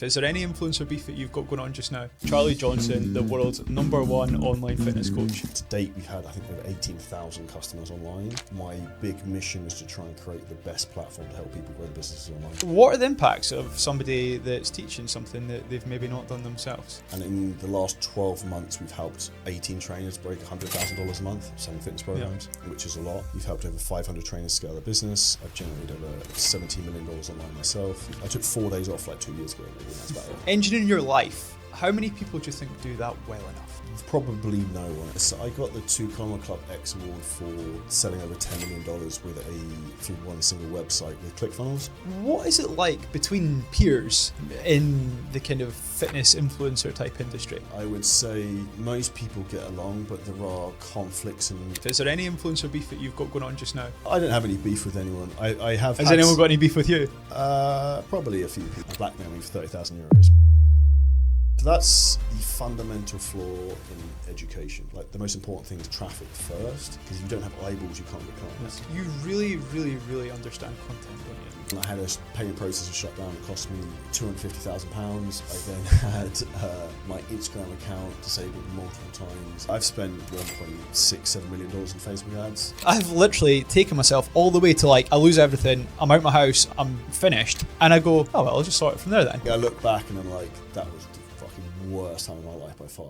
Is there any influencer beef that you've got going on just now? Charlie Johnson, the world's #1 online fitness coach. To date, we've had, I think, over 18,000 customers online. My big mission is to try and create the best platform to help people grow their businesses online. What are the impacts of somebody that's teaching something that they've maybe not done themselves? And in the last 12 months, we've helped 18 trainers break $100,000 a month selling fitness programs, which is a lot. We've helped over 500 trainers scale their business. I've generated over $17 million online myself. I took 4 days off like 2 years ago. That's about it. Engineering your life, how many people do you think do that well enough? Probably no one. So I got the 2 Comma Club X award for selling over $10 million through one single website with ClickFunnels. What is it like between peers in the kind of fitness influencer type industry? I would say most people get along, but there are conflicts. Is there any influencer beef that you've got going on just now? I don't have any beef with anyone. I have. Has anyone got any beef with you? Probably a few people. Blackmail me for €30,000. So that's the fundamental flaw in education. Like, the most important thing is traffic first, because if you don't have eyeballs, you can't get clients. You really understand content, don't you? I had a payment processor shut down. It cost me £250,000. I then had my Instagram account disabled multiple times. I've spent $1.67 million in Facebook ads. I've literally taken myself all the way to, like, I lose everything, I'm out my house, I'm finished, and I go, oh well, I'll just sort it from there then. I look back and I'm like, that was the fucking worst time of my life by far.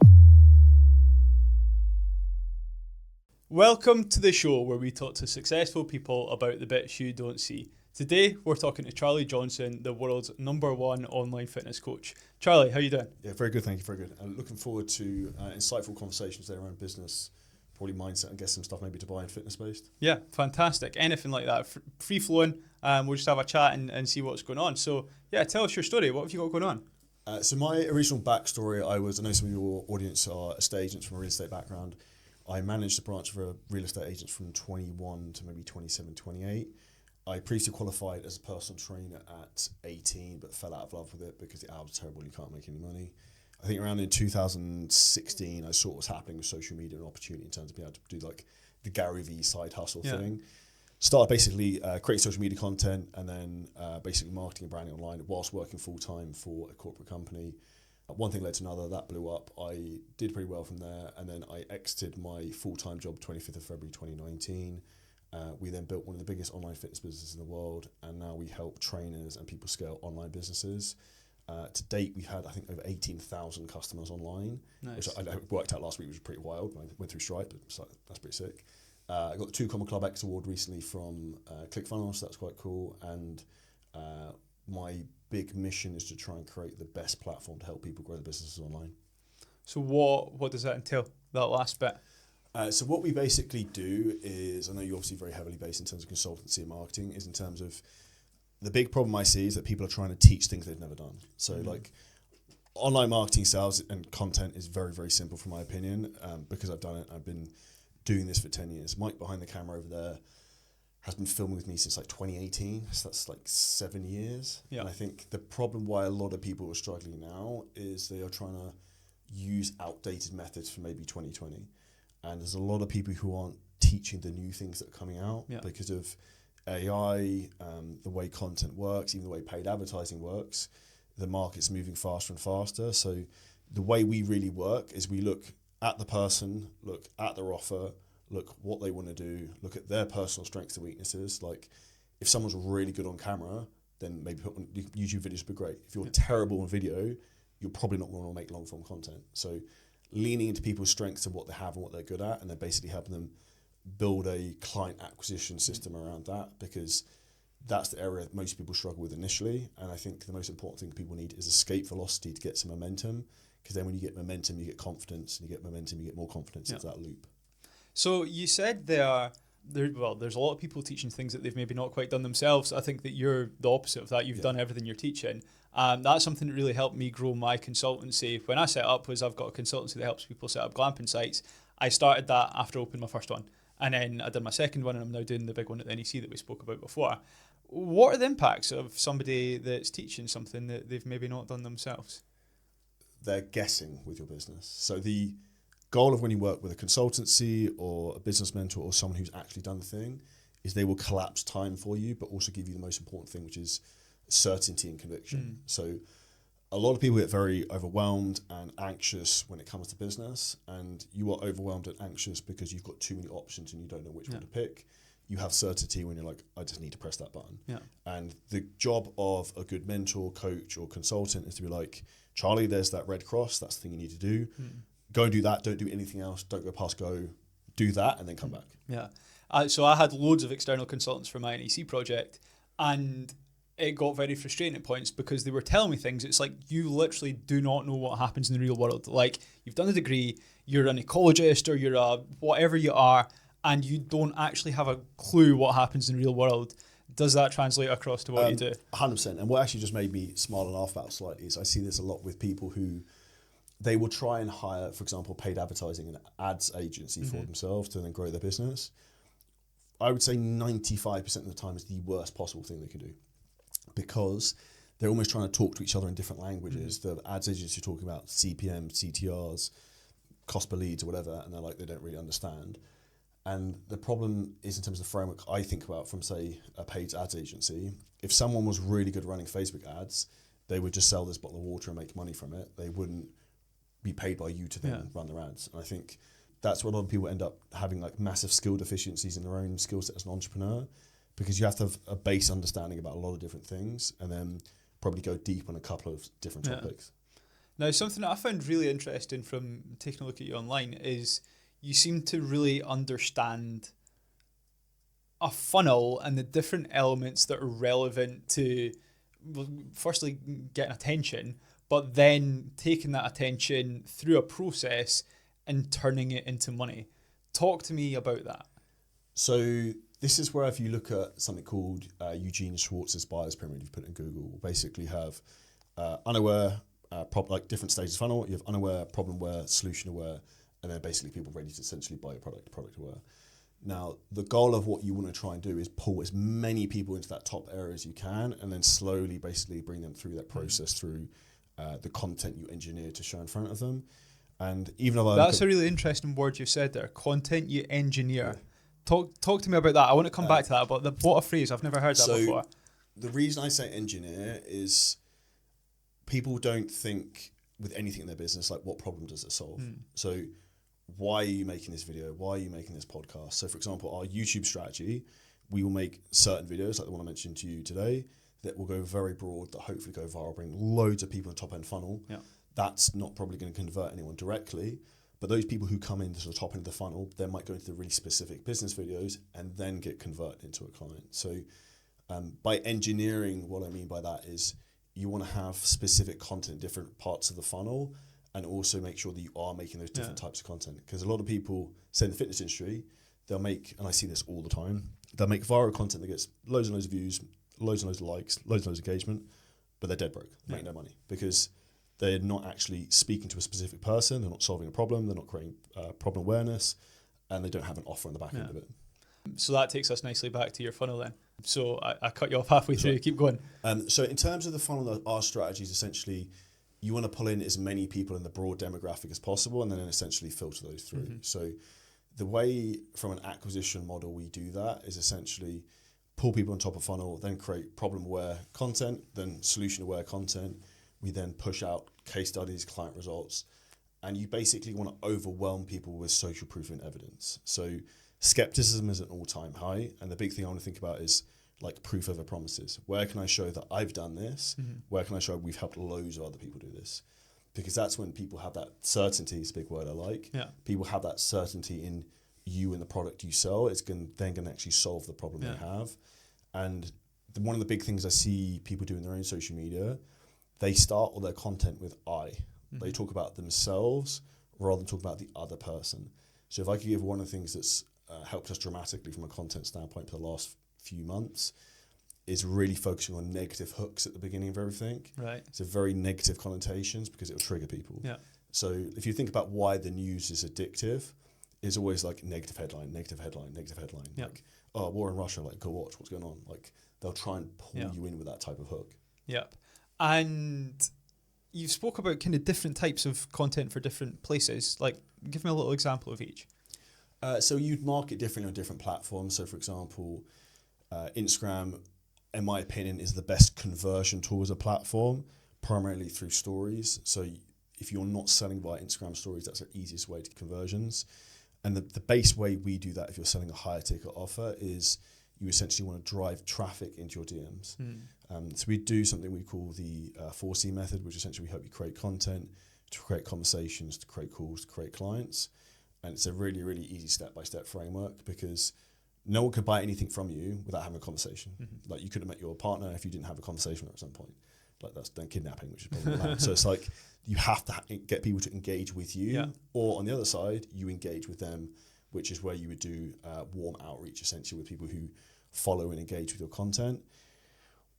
Welcome to the show where we talk to successful people about the bits you don't see. Today, we're talking to Charlie Johnson, the world's #1 online fitness coach. Charlie, how you doing? Yeah, very good, thank you, very good. I'm looking forward to insightful conversations there around business, probably mindset, and get some stuff maybe to buy and fitness-based. Yeah, fantastic. Anything like that, free-flowing. We'll just have a chat and see what's going on. So, yeah, tell us your story. What have you got going on? So my original backstory, I know some of your audience are estate agents from a real estate background. I managed a branch of a real estate agents from 21 to maybe 27, 28. I previously qualified as a personal trainer at 18, but fell out of love with it because the hours are terrible, you can't make any money. I think around in 2016, I saw what was happening with social media and opportunity in terms of being able to do like the Gary Vee side hustle thing. Started basically creating social media content and then basically marketing and branding online whilst working full-time for a corporate company. One thing led to another, that blew up. I did pretty well from there, and then I exited my full-time job 25th of February 2019. We then built one of the biggest online fitness businesses in the world, and now we help trainers and people scale online businesses. To date, we've had, I think, over 18,000 customers online, which I worked out last week, which was pretty wild. I went through Stripe, but that's pretty sick. I got the 2 Comma Club X award recently from ClickFunnels, so that's quite cool. And my big mission is to try and create the best platform to help people grow their businesses online. So what does that entail, that last bit? So what we basically do is, I know you're obviously very heavily based in terms of consultancy and marketing, is in terms of the big problem I see is that people are trying to teach things they've never done. So like online marketing, sales and content is very, very simple from my opinion, because I've done it. I've been doing this for 10 years. Mike behind the camera over there has been filming with me since like 2018. So that's like 7 years. Yeah. And I think the problem why a lot of people are struggling now is they are trying to use outdated methods from maybe 2020. And there's a lot of people who aren't teaching the new things that are coming out because of AI, the way content works, even the way paid advertising works. The market's moving faster and faster. So the way we really work is we look at the person, look at their offer, look what they want to do, look at their personal strengths and weaknesses. Like, if someone's really good on camera, then maybe YouTube videos would be great. If you're terrible on video, you're probably not going to make long form content. So leaning into people's strengths and what they have and what they're good at, and then basically helping them build a client acquisition system around that, because that's the area that most people struggle with initially. And I think the most important thing people need is escape velocity to get some momentum, because then when you get momentum, you get confidence, and you get momentum, you get more confidence. It's that loop. So you said there's a lot of people teaching things that they've maybe not quite done themselves. I think that you're the opposite of that. You've done everything you're teaching. That's something that really helped me grow my consultancy. When I set up, I've got a consultancy that helps people set up glamping sites. I started that after opening my first one. And then I did my second one, and I'm now doing the big one at the NEC that we spoke about before. What are the impacts of somebody that's teaching something that they've maybe not done themselves? They're guessing with your business. So the goal of when you work with a consultancy or a business mentor or someone who's actually done the thing is they will collapse time for you, but also give you the most important thing, which is certainty and conviction. So a lot of people get very overwhelmed and anxious when it comes to business, and you are overwhelmed and anxious because you've got too many options and you don't know which one to pick. You have certainty when you're like, I just need to press that button. Yeah. And the job of a good mentor, coach, or consultant is to be like, Charlie, there's that red cross. That's the thing you need to do. Go and do that. Don't do anything else. Don't go past go. Do that and then come back. Yeah. So I had loads of external consultants for my NEC project, and it got very frustrating at points because they were telling me things. It's like, you literally do not know what happens in the real world. Like, you've done a degree, you're an ecologist or you're a whatever you are, and you don't actually have a clue what happens in the real world. Does that translate across to what you do? 100%. And what actually just made me smile and laugh about slightly is I see this a lot with people who they will try and hire, for example, paid advertising and ads agency for themselves to then grow their business. I would say 95% of the time is the worst possible thing they can do, because they're almost trying to talk to each other in different languages. The ads agency are talking about CPM, CTRs, cost per leads or whatever, and they're like, they don't really understand. And the problem is, in terms of the framework I think about from, say, a paid ads agency, if someone was really good at running Facebook ads, they would just sell this bottle of water and make money from it. They wouldn't be paid by you to then run their ads. And I think that's where a lot of people end up having like massive skill deficiencies in their own skill set as an entrepreneur, because you have to have a base understanding about a lot of different things and then probably go deep on a couple of different topics. Now, something that I found really interesting from taking a look at you online is you seem to really understand a funnel and the different elements that are relevant to, well, firstly, getting attention, but then taking that attention through a process and turning it into money. Talk to me about that. So this is where, if you look at something called Eugene Schwartz's buyer's pyramid, you've put it in Google, we'll basically have unaware, like different stages of funnel. You have unaware, problem aware, solution aware, and then basically people ready to essentially buy your product aware. Now, the goal of what you want to try and do is pull as many people into that top area as you can, and then slowly basically bring them through that process through the content you engineer to show in front of them. And even though that's a really interesting word you said there, content you engineer. Yeah. Talk to me about that. I want to come back to that, but what a phrase. I've never heard that before. The reason I say engineer is people don't think with anything in their business, like, what problem does it solve? So why are you making this video? Why are you making this podcast? So for example, our YouTube strategy, we will make certain videos like the one I mentioned to you today that will go very broad, that hopefully go viral, bring loads of people in the top end funnel. Yeah. That's not probably going to convert anyone directly, but those people who come into the top end of the funnel, they might go into the really specific business videos and then get converted into a client. So by engineering, what I mean by that is you want to have specific content in different parts of the funnel, and also make sure that you are making those different types of content. Because a lot of people, say in the fitness industry, they'll make, and I see this all the time, they'll make viral content that gets loads and loads of views, loads and loads of likes, loads and loads of engagement, but they're dead broke, make no money, because they're not actually speaking to a specific person, they're not solving a problem, they're not creating problem awareness, and they don't have an offer on the back end of it. So that takes us nicely back to your funnel then. So I cut you off halfway through, keep going. So in terms of the funnel, our strategy is essentially, you want to pull in as many people in the broad demographic as possible and then essentially filter those through. So the way from an acquisition model we do that is essentially pull people on top of funnel, then create problem-aware content, then solution-aware content. We then push out case studies, client results, and you basically want to overwhelm people with social proof and evidence. So skepticism is at an all-time high, and the big thing I want to think about is like proof over promises. Where can I show that I've done this? Where can I show we've helped loads of other people do this? Because that's when people have that certainty, is a big word I like. Yeah. People have that certainty in you and the product you sell. It's then going to actually solve the problem they have. And one of the big things I see people do in their own social media, they start all their content with I. They talk about themselves rather than talk about the other person. So if I could give one of the things that's helped us dramatically from a content standpoint for the last few months is really focusing on negative hooks at the beginning of everything. Right. So very negative connotations, because it will trigger people. Yeah. So if you think about why the news is addictive, it's always like negative headline, negative headline, negative headline. Yep. Like, oh, war in Russia, like, go watch what's going on. Like, they'll try and pull you in with that type of hook. Yep. And you spoke about kind of different types of content for different places. Like, give me a little example of each. So you'd market differently on different platforms. So for example, Instagram, in my opinion, is the best conversion tool as a platform, primarily through stories. So if you're not selling via Instagram stories, that's the easiest way to conversions. And the base way we do that, if you're selling a higher ticket offer, is you essentially want to drive traffic into your DMs. So we do something we call the 4C method, which essentially we help you create content, to create conversations, to create calls, to create clients. And it's a really, really easy step-by-step framework, because no one could buy anything from you without having a conversation. Like, you couldn't have met your partner if you didn't have a conversation at some point. Like, that's then kidnapping, which is probably allowed. So it's like, you have to get people to engage with you, or on the other side, you engage with them, which is where you would do warm outreach, essentially, with people who follow and engage with your content.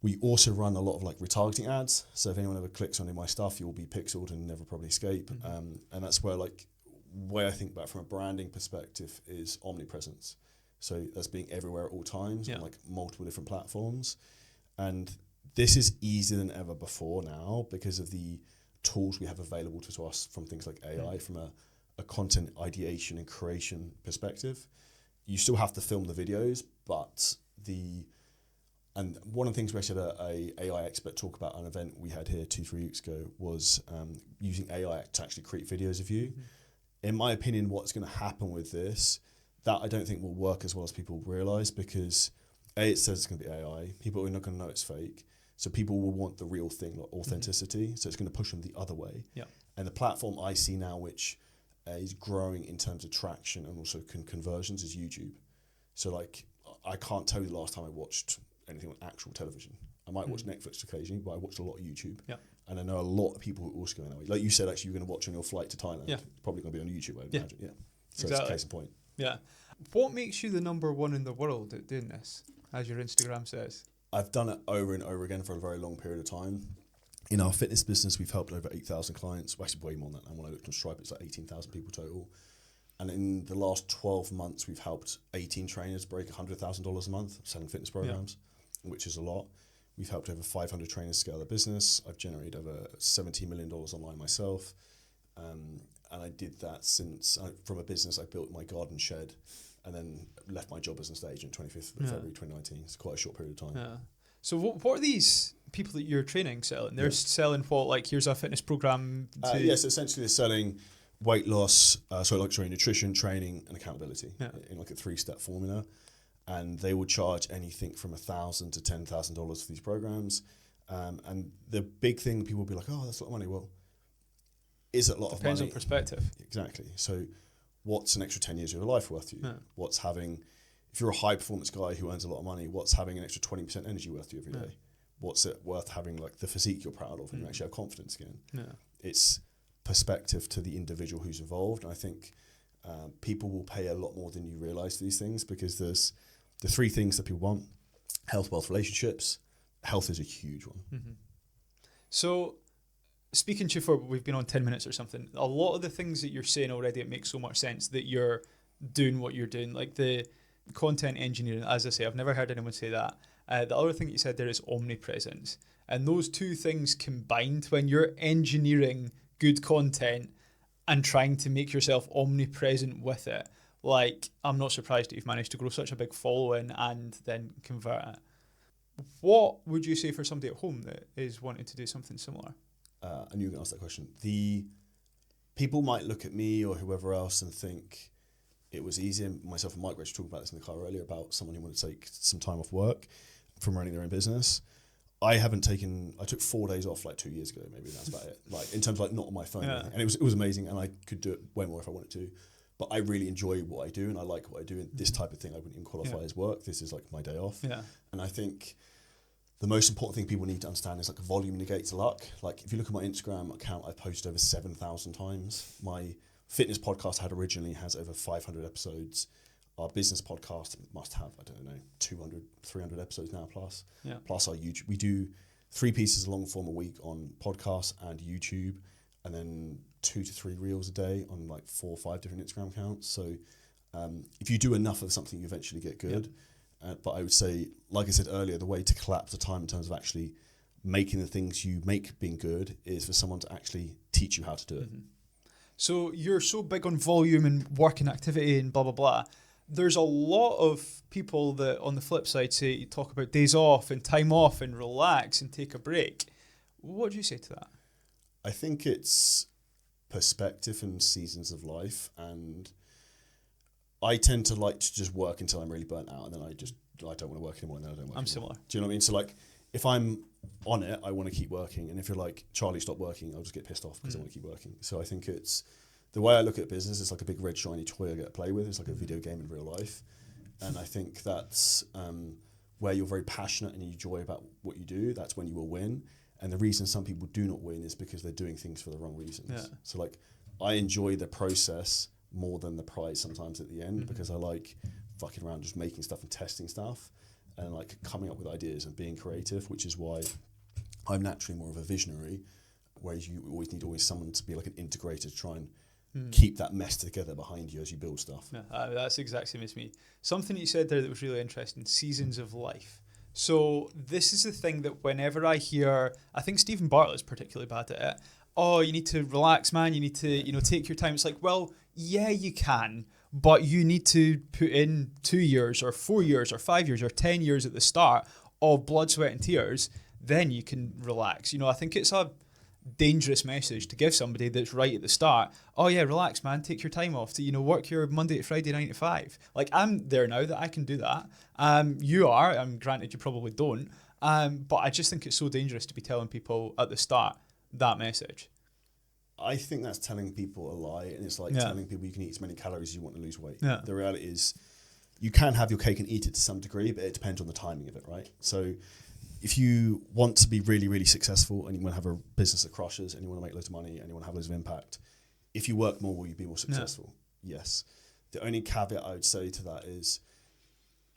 We also run a lot of like retargeting ads. So if anyone ever clicks on any of my stuff, you'll be pixeled and never probably escape. And that's where, like, way I think about from a branding perspective is omnipresence. So that's being everywhere at all times on like multiple different platforms. And this is easier than ever before now because of the tools we have available to us from things like AI, from a content ideation and creation perspective. You still have to film the videos, but and one of the things we actually had a AI expert talk about at an event we had here 2-3 weeks ago was using AI to actually create videos of you. In my opinion, what's going to happen with this, that I don't think will work as well as people realise, because it says it's going to be AI. People are not going to know it's fake. So people will want the real thing, like authenticity. So it's going to push them the other way. And the platform I see now, which is growing in terms of traction and also conversions, is YouTube. So like, I can't tell you the last time I watched anything on actual television. I might watch Netflix occasionally, but I watched a lot of YouTube. And I know a lot of people who are also going that way. Like you said, actually, you're going to watch on your flight to Thailand. It's probably going to be on YouTube, I would imagine. So it's a case in point. What makes you the number one in the world at doing this, as your Instagram says? I've done it over and over again for a very long period of time. In our fitness business, we've helped over 8,000 clients. Well, actually, way more than that. And when I looked on Stripe, it's like 18,000 people total. And in the last 12 months, we've helped 18 trainers break $100,000 a month selling fitness programs, which is a lot. We've helped over 500 trainers scale their business. I've generated over $17 million online myself. And I did that since, from a business, I built my garden shed and then left my job as an estate agent 25th of February 2019. It's quite a short period of time. So what are these people that you're training selling? They're selling what? Like, here's a fitness program? So essentially they're selling weight loss, nutrition, training, and accountability in like a 3-step formula. And they will charge anything from $1,000 to $10,000 for these programs. And the big thing, people will be like, oh, that's a lot of money. Well, is it a lot of money? Depends on perspective. Exactly. So what's an extra 10 years of your life worth to you? What's having, if you're a high performance guy who earns a lot of money, what's having an extra 20% energy worth to you every day? What's it worth having, like, the physique you're proud of and you actually have confidence again? It's perspective to the individual who's involved. And I think people will pay a lot more than you realise for these things, because there's the 3 things that people want: health, wealth, relationships. Health is a huge one. So, speaking to you for, we've been on 10 minutes or something, a lot of the things that you're saying already, it makes so much sense that you're doing what you're doing. Like the content engineering, as I say, I've never heard anyone say that. The other thing that you said there is omnipresence. And those 2 things combined, when you're engineering good content and trying to make yourself omnipresent with it, like, I'm not surprised that you've managed to grow such a big following and then convert it. What would you say for somebody at home that is wanting to do something similar? I knew you were going to ask that question. The people might look at me or whoever else and think it was easy. Myself and Mike were actually talking about this in the car earlier, about someone who wanted to take some time off work from running their own business. I took 4 days off like 2 years ago, maybe, and that's about it. Like, in terms of like not on my phone. And it was amazing, and I could do it way more if I wanted to. But I really enjoy what I do, and I like what I do. And this type of thing I wouldn't even qualify as work. This is like my day off. And I think the most important thing people need to understand is, like, volume negates luck. Like, if you look at my Instagram account, I've posted over 7,000 times. My fitness podcast I had originally has over 500 episodes. Our business podcast must have, 200, 300 episodes now plus. Plus our YouTube. We do 3 pieces of long form a week on podcasts and YouTube, and then 2 to 3 reels a day on like 4 or 5 different Instagram accounts. So if you do enough of something, you eventually get good. But I would say, like I said earlier, the way to collapse the time in terms of actually making the things you make being good is for someone to actually teach you how to do it. So you're so big on volume and work and activity and blah, blah, blah. There's a lot of people that, on the flip side, talk about days off and time off and relax and take a break. What do you say to that? I think it's perspective and seasons of life, and I tend to like to just work until I'm really burnt out, and then I don't want to work anymore, and then I don't work. I'm anymore. similar. Do you know what I mean? So like, if I'm on it, I want to keep working, and if you're like, Charlie, stop working, I'll just get pissed off because I want to keep working. So I think it's the way I look at business. It's like a big red shiny toy I get to play with. It's like a video game in real life, and I think that's where you're very passionate and you enjoy about what you do. That's when you will win. And the reason some people do not win is because they're doing things for the wrong reasons. Yeah. So like, I enjoy the process more than the prize sometimes at the end, because I like fucking around, just making stuff and testing stuff and like coming up with ideas and being creative, which is why I'm naturally more of a visionary, whereas you always need someone to be like an integrator to try and keep that mess together behind you as you build stuff. Yeah, that's exactly the same as me. Something you said there that was really interesting, seasons of life. So this is the thing that whenever I hear, I think Stephen Bartlett's particularly bad at it. Oh, you need to relax, man. You need to, take your time. It's like, well, yeah, you can, but you need to put in 2 years or 4 years or 5 years or 10 years at the start of blood, sweat and tears. Then you can relax. I think it's a dangerous message to give somebody that's right at the start. Oh yeah, relax, man. Take your time off to, work your Monday to Friday 9 to 5. Like, I'm there now that I can do that. You are, granted you probably don't. But I just think it's so dangerous to be telling people at the start that message. I think that's telling people a lie, and it's like telling people you can eat as many calories as you want to lose weight. Yeah. The reality is you can have your cake and eat it to some degree, but it depends on the timing of it, right? So if you want to be really, really successful and you want to have a business that crushes and you want to make loads of money and you want to have loads of impact, if you work more, will you be more successful? Yeah. Yes. The only caveat I would say to that is,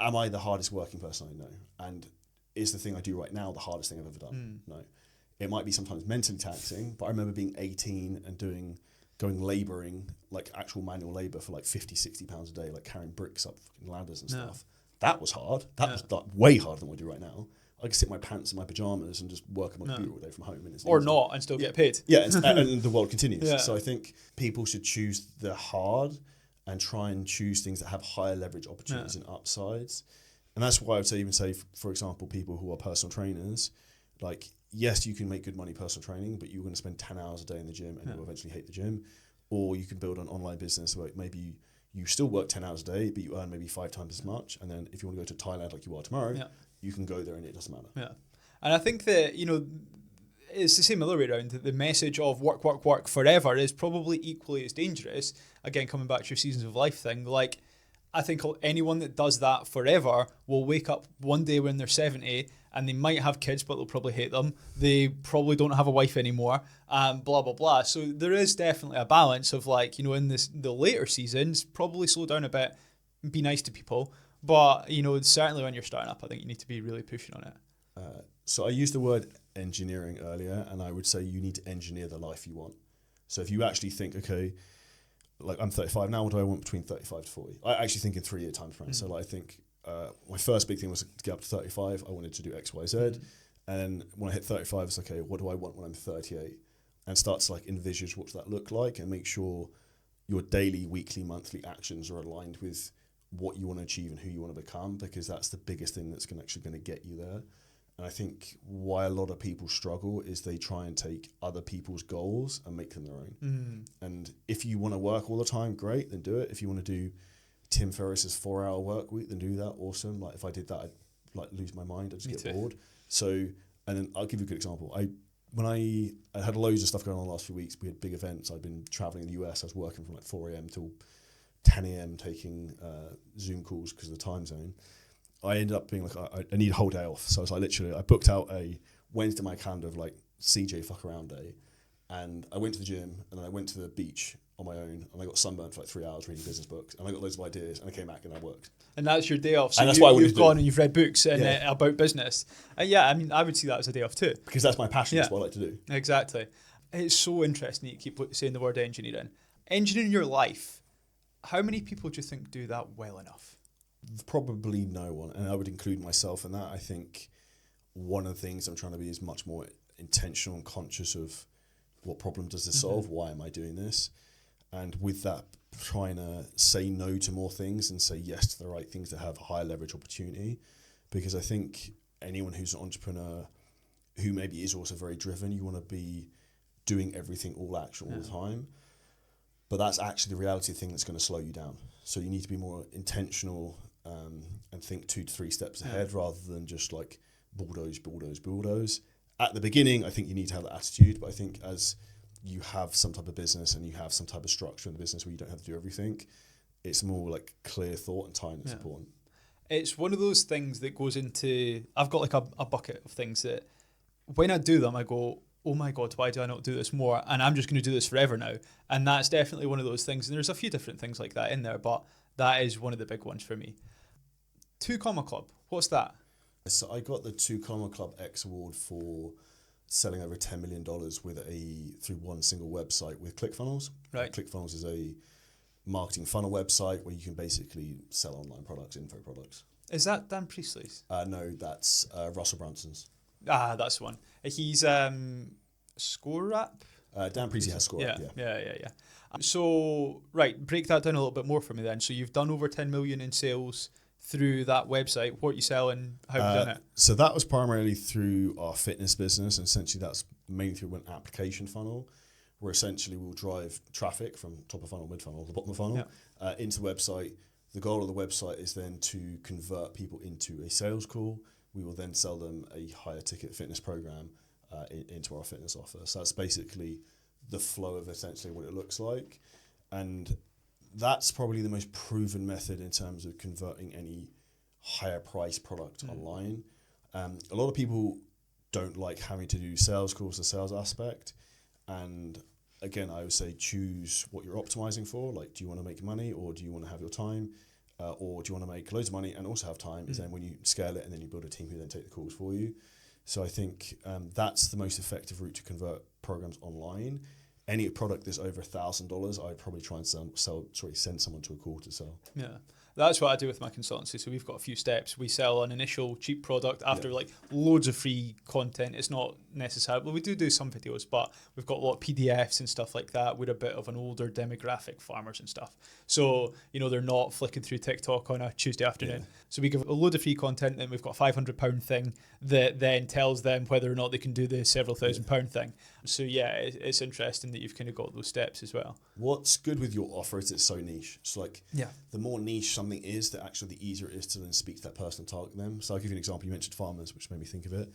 am I the hardest working person I know? And is the thing I do right now the hardest thing I've ever done? No. It might be sometimes mentally taxing, but I remember being 18 and going labouring, like actual manual labour for like 50, 60 pounds a day, like carrying bricks up fucking ladders and stuff. That was hard. That was like way harder than what I do right now. I could sit in my pants and my pajamas and just work on my computer all day from home. And it's or easy. not and still get paid. Yeah, and the world continues. Yeah. So I think people should choose the hard and try and choose things that have higher leverage opportunities and upsides. And that's why I would say, for example, people who are personal trainers, like, yes, you can make good money personal training, but you're going to spend 10 hours a day in the gym and you'll eventually hate the gym. Or you can build an online business where maybe you still work 10 hours a day, but you earn maybe 5 times as much. And then if you want to go to Thailand like you are tomorrow, you can go there and it doesn't matter. Yeah. And I think that, it's the same other way around, that the message of work, work, work forever is probably equally as dangerous. Again, coming back to your seasons of life thing, like, I think anyone that does that forever will wake up one day when they're 70 and they might have kids, but they'll probably hate them. They probably don't have a wife anymore, blah, blah, blah. So there is definitely a balance of, like, in the later seasons, probably slow down a bit, be nice to people. But, certainly when you're starting up, I think you need to be really pushing on it. So I used the word engineering earlier, and I would say you need to engineer the life you want. So if you actually think, okay, like I'm 35 now, what do I want between 35 to 40? I actually think in 3 year time frame. So like, I think my first big thing was to get up to 35. I wanted to do X, Y, Z. And when I hit 35, it's okay, what do I want when I'm 38? And start to like envisage what does that look like and make sure your daily, weekly, monthly actions are aligned with what you want to achieve and who you want to become, because that's the biggest thing that's actually going to get you there. And I think why a lot of people struggle is they try and take other people's goals and make them their own. And if you want to work all the time, great, then do it. If you want to do Tim Ferriss's 4-hour work week, then do that. Awesome. Like if I did that, I'd like lose my mind. I'd just get bored. So, and then I'll give you a good example. When I had loads of stuff going on the last few weeks. We had big events. I'd been traveling in the US. I was working from like 4 a.m. till 10 a.m. taking Zoom calls because of the time zone. I ended up being like, I need a whole day off. So I was like, I booked out a Wednesday in my calendar of like CJ fuck around day. And I went to the gym and then I went to the beach on my own and I got sunburned for like 3 hours reading business books. And I got loads of ideas and I came back and I worked. And that's your day off. So and that's why you've gone and you've read books and about business. And I would see that as a day off too. Because that's my passion. That's what I like to do. Exactly. It's so interesting that you keep saying the word engineering. Engineering your life. How many people do you think do that well enough? Probably no one, and I would include myself in that. I think one of the things I'm trying to be is much more intentional and conscious of what problem does this solve? Why am I doing this? And with that, trying to say no to more things and say yes to the right things that have higher leverage opportunity. Because I think anyone who's an entrepreneur who maybe is also very driven. You want to be doing everything all action all the time. But that's actually the reality thing that's going to slow you down. So you need to be more intentional and think 2 to 3 steps ahead rather than just like bulldoze. At the beginning, I think you need to have that attitude. But I think as you have some type of business and you have some type of structure in the business where you don't have to do everything, it's more like clear thought and time that's important. It's one of those things that goes into, I've got like a bucket of things that when I do them, I go, oh my God, why do I not do this more? And I'm just going to do this forever now. And that's definitely one of those things. And there's a few different things like that in there, but that is one of the big ones for me. 2 Comma Club, what's that? So I got the 2 Comma Club X award for selling over $10 million through one single website with ClickFunnels. Right. ClickFunnels is a marketing funnel website where you can basically sell online products, info products. Is that Dan Priestley's? No, that's Russell Brunson's. Ah, that's the one. He's Score App? Dan Priestley has Score App, Yeah. So, right, break that down a little bit more for me then. So you've done over 10 million in sales through that website. What are you selling? How have you done it? So that was primarily through our fitness business, and essentially that's mainly through an application funnel, where essentially we'll drive traffic from top of funnel, mid funnel, the bottom of the funnel into the website. The goal of the website is then to convert people into a sales call. We will then sell them a higher ticket fitness program into our fitness offer. So that's basically the flow of essentially what it looks like. And that's probably the most proven method in terms of converting any higher price product online. A lot of people don't like having to do sales calls, the sales aspect. And again, I would say choose what you're optimizing for. Like, do you want to make money or do you want to have your time? Or do you want to make loads of money and also have time? Is then when you scale it and then you build a team who then take the calls for you. So I think that's the most effective route to convert programs online. Any product that's over $1,000, I'd probably try and send someone to a call to sell. Yeah. That's what I do with my consultancy. So we've got a few steps. We sell an initial cheap product after like loads of free content. It's not necessary. Well, we do some videos, but we've got a lot of PDFs and stuff like that. We're a bit of an older demographic, farmers and stuff. So, they're not flicking through TikTok on a Tuesday afternoon. Yeah. So we give a load of free content, and we've got a £500 thing that then tells them whether or not they can do the several £1,000 thing. So yeah, it's interesting that you've kind of got those steps as well. What's good with your offer is it's so niche. It's like the more niche something is, that actually the easier it is to then speak to that person and target them. So I'll give you an example. You mentioned farmers, which made me think of it.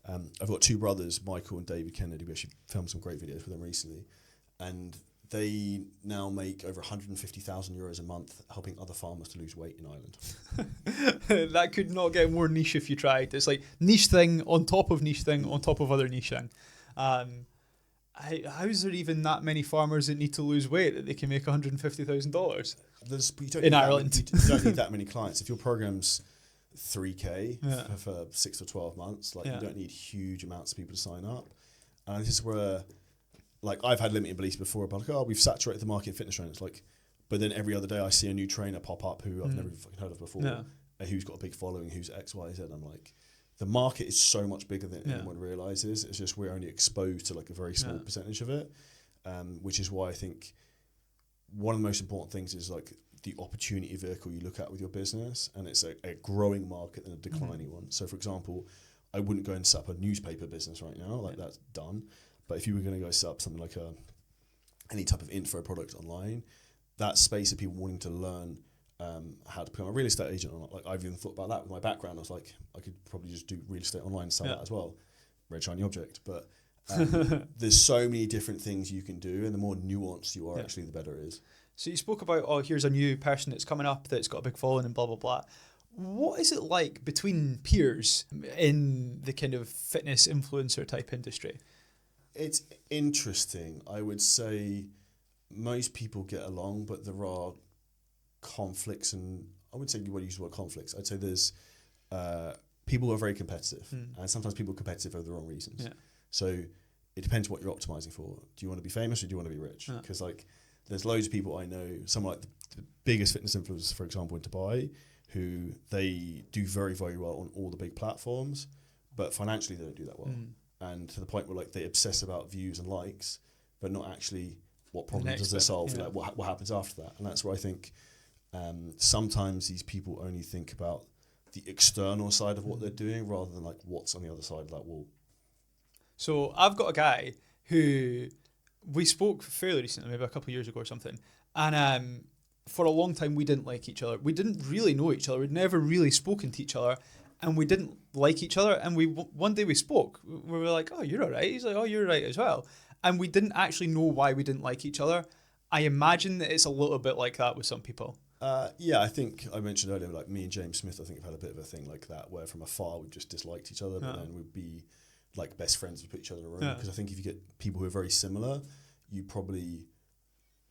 I've got 2 brothers, Michael and David Kennedy. We actually filmed some great videos with them recently. And they now make over €150,000 a month helping other farmers to lose weight in Ireland. That could not get more niche if you tried. It's like niche thing on top of niche thing on top of other niche thing. How is there even that many farmers that need to lose weight that they can make $150,000 in Ireland? You don't need that many clients. If your program's 3K for 6 or 12 months, you don't need huge amounts of people to sign up. And this is where, I've had limiting beliefs before about we've saturated the market in fitness trainers. But then every other day I see a new trainer pop up who I've never fucking heard of before, who's got a big following, who's X, Y, Z. I'm like, the market is so much bigger than anyone realizes. It's just we're only exposed to a very small percentage of it, which is why I think one of the most important things is the opportunity vehicle you look at with your business, and it's a growing market and a declining one. So, for example, I wouldn't go and set up a newspaper business right now, that's done. But if you were going to go set up something like any type of info product online, that space of people wanting to learn how to become a real estate agent or not. I've even thought about that with my background. I was like, I could probably just do real estate online and sell that as well. Red shiny object. But there's so many different things you can do, and the more nuanced you are, actually, the better it is. So you spoke about, here's a new person that's coming up that's got a big following and blah, blah, blah. What is it like between peers in the kind of fitness influencer type industry? It's interesting. I would say most people get along, but there are conflicts, and I wouldn't say you want to use the word conflicts. I'd say there's people who are very competitive, and sometimes people are competitive for the wrong reasons. So it depends what you're optimizing for. Do you want to be famous or do you want to be rich? Because there's loads of people I know, some the biggest fitness influencers, for example, in Dubai, who they do very, very well on all the big platforms, but financially they don't do that well. And to the point where they obsess about views and likes, but not actually what problems does they solve, what happens after that. And that's where I think sometimes these people only think about the external side of what they're doing rather than what's on the other side of that wall. So I've got a guy who we spoke fairly recently, maybe a couple of years ago or something, and for a long time we didn't like each other. We didn't really know each other. We'd never really spoken to each other, and we didn't like each other. And one day we spoke. We were like, "Oh, you're all right." He's like, "Oh, you're right as well." And we didn't actually know why we didn't like each other. I imagine that it's a little bit like that with some people. Yeah, I think I mentioned earlier, like me and James Smith, I think have had a bit of a thing like that, where from afar we've just disliked each other, but then we'd be like best friends, we put each other in a room. Because I think if you get people who are very similar, you probably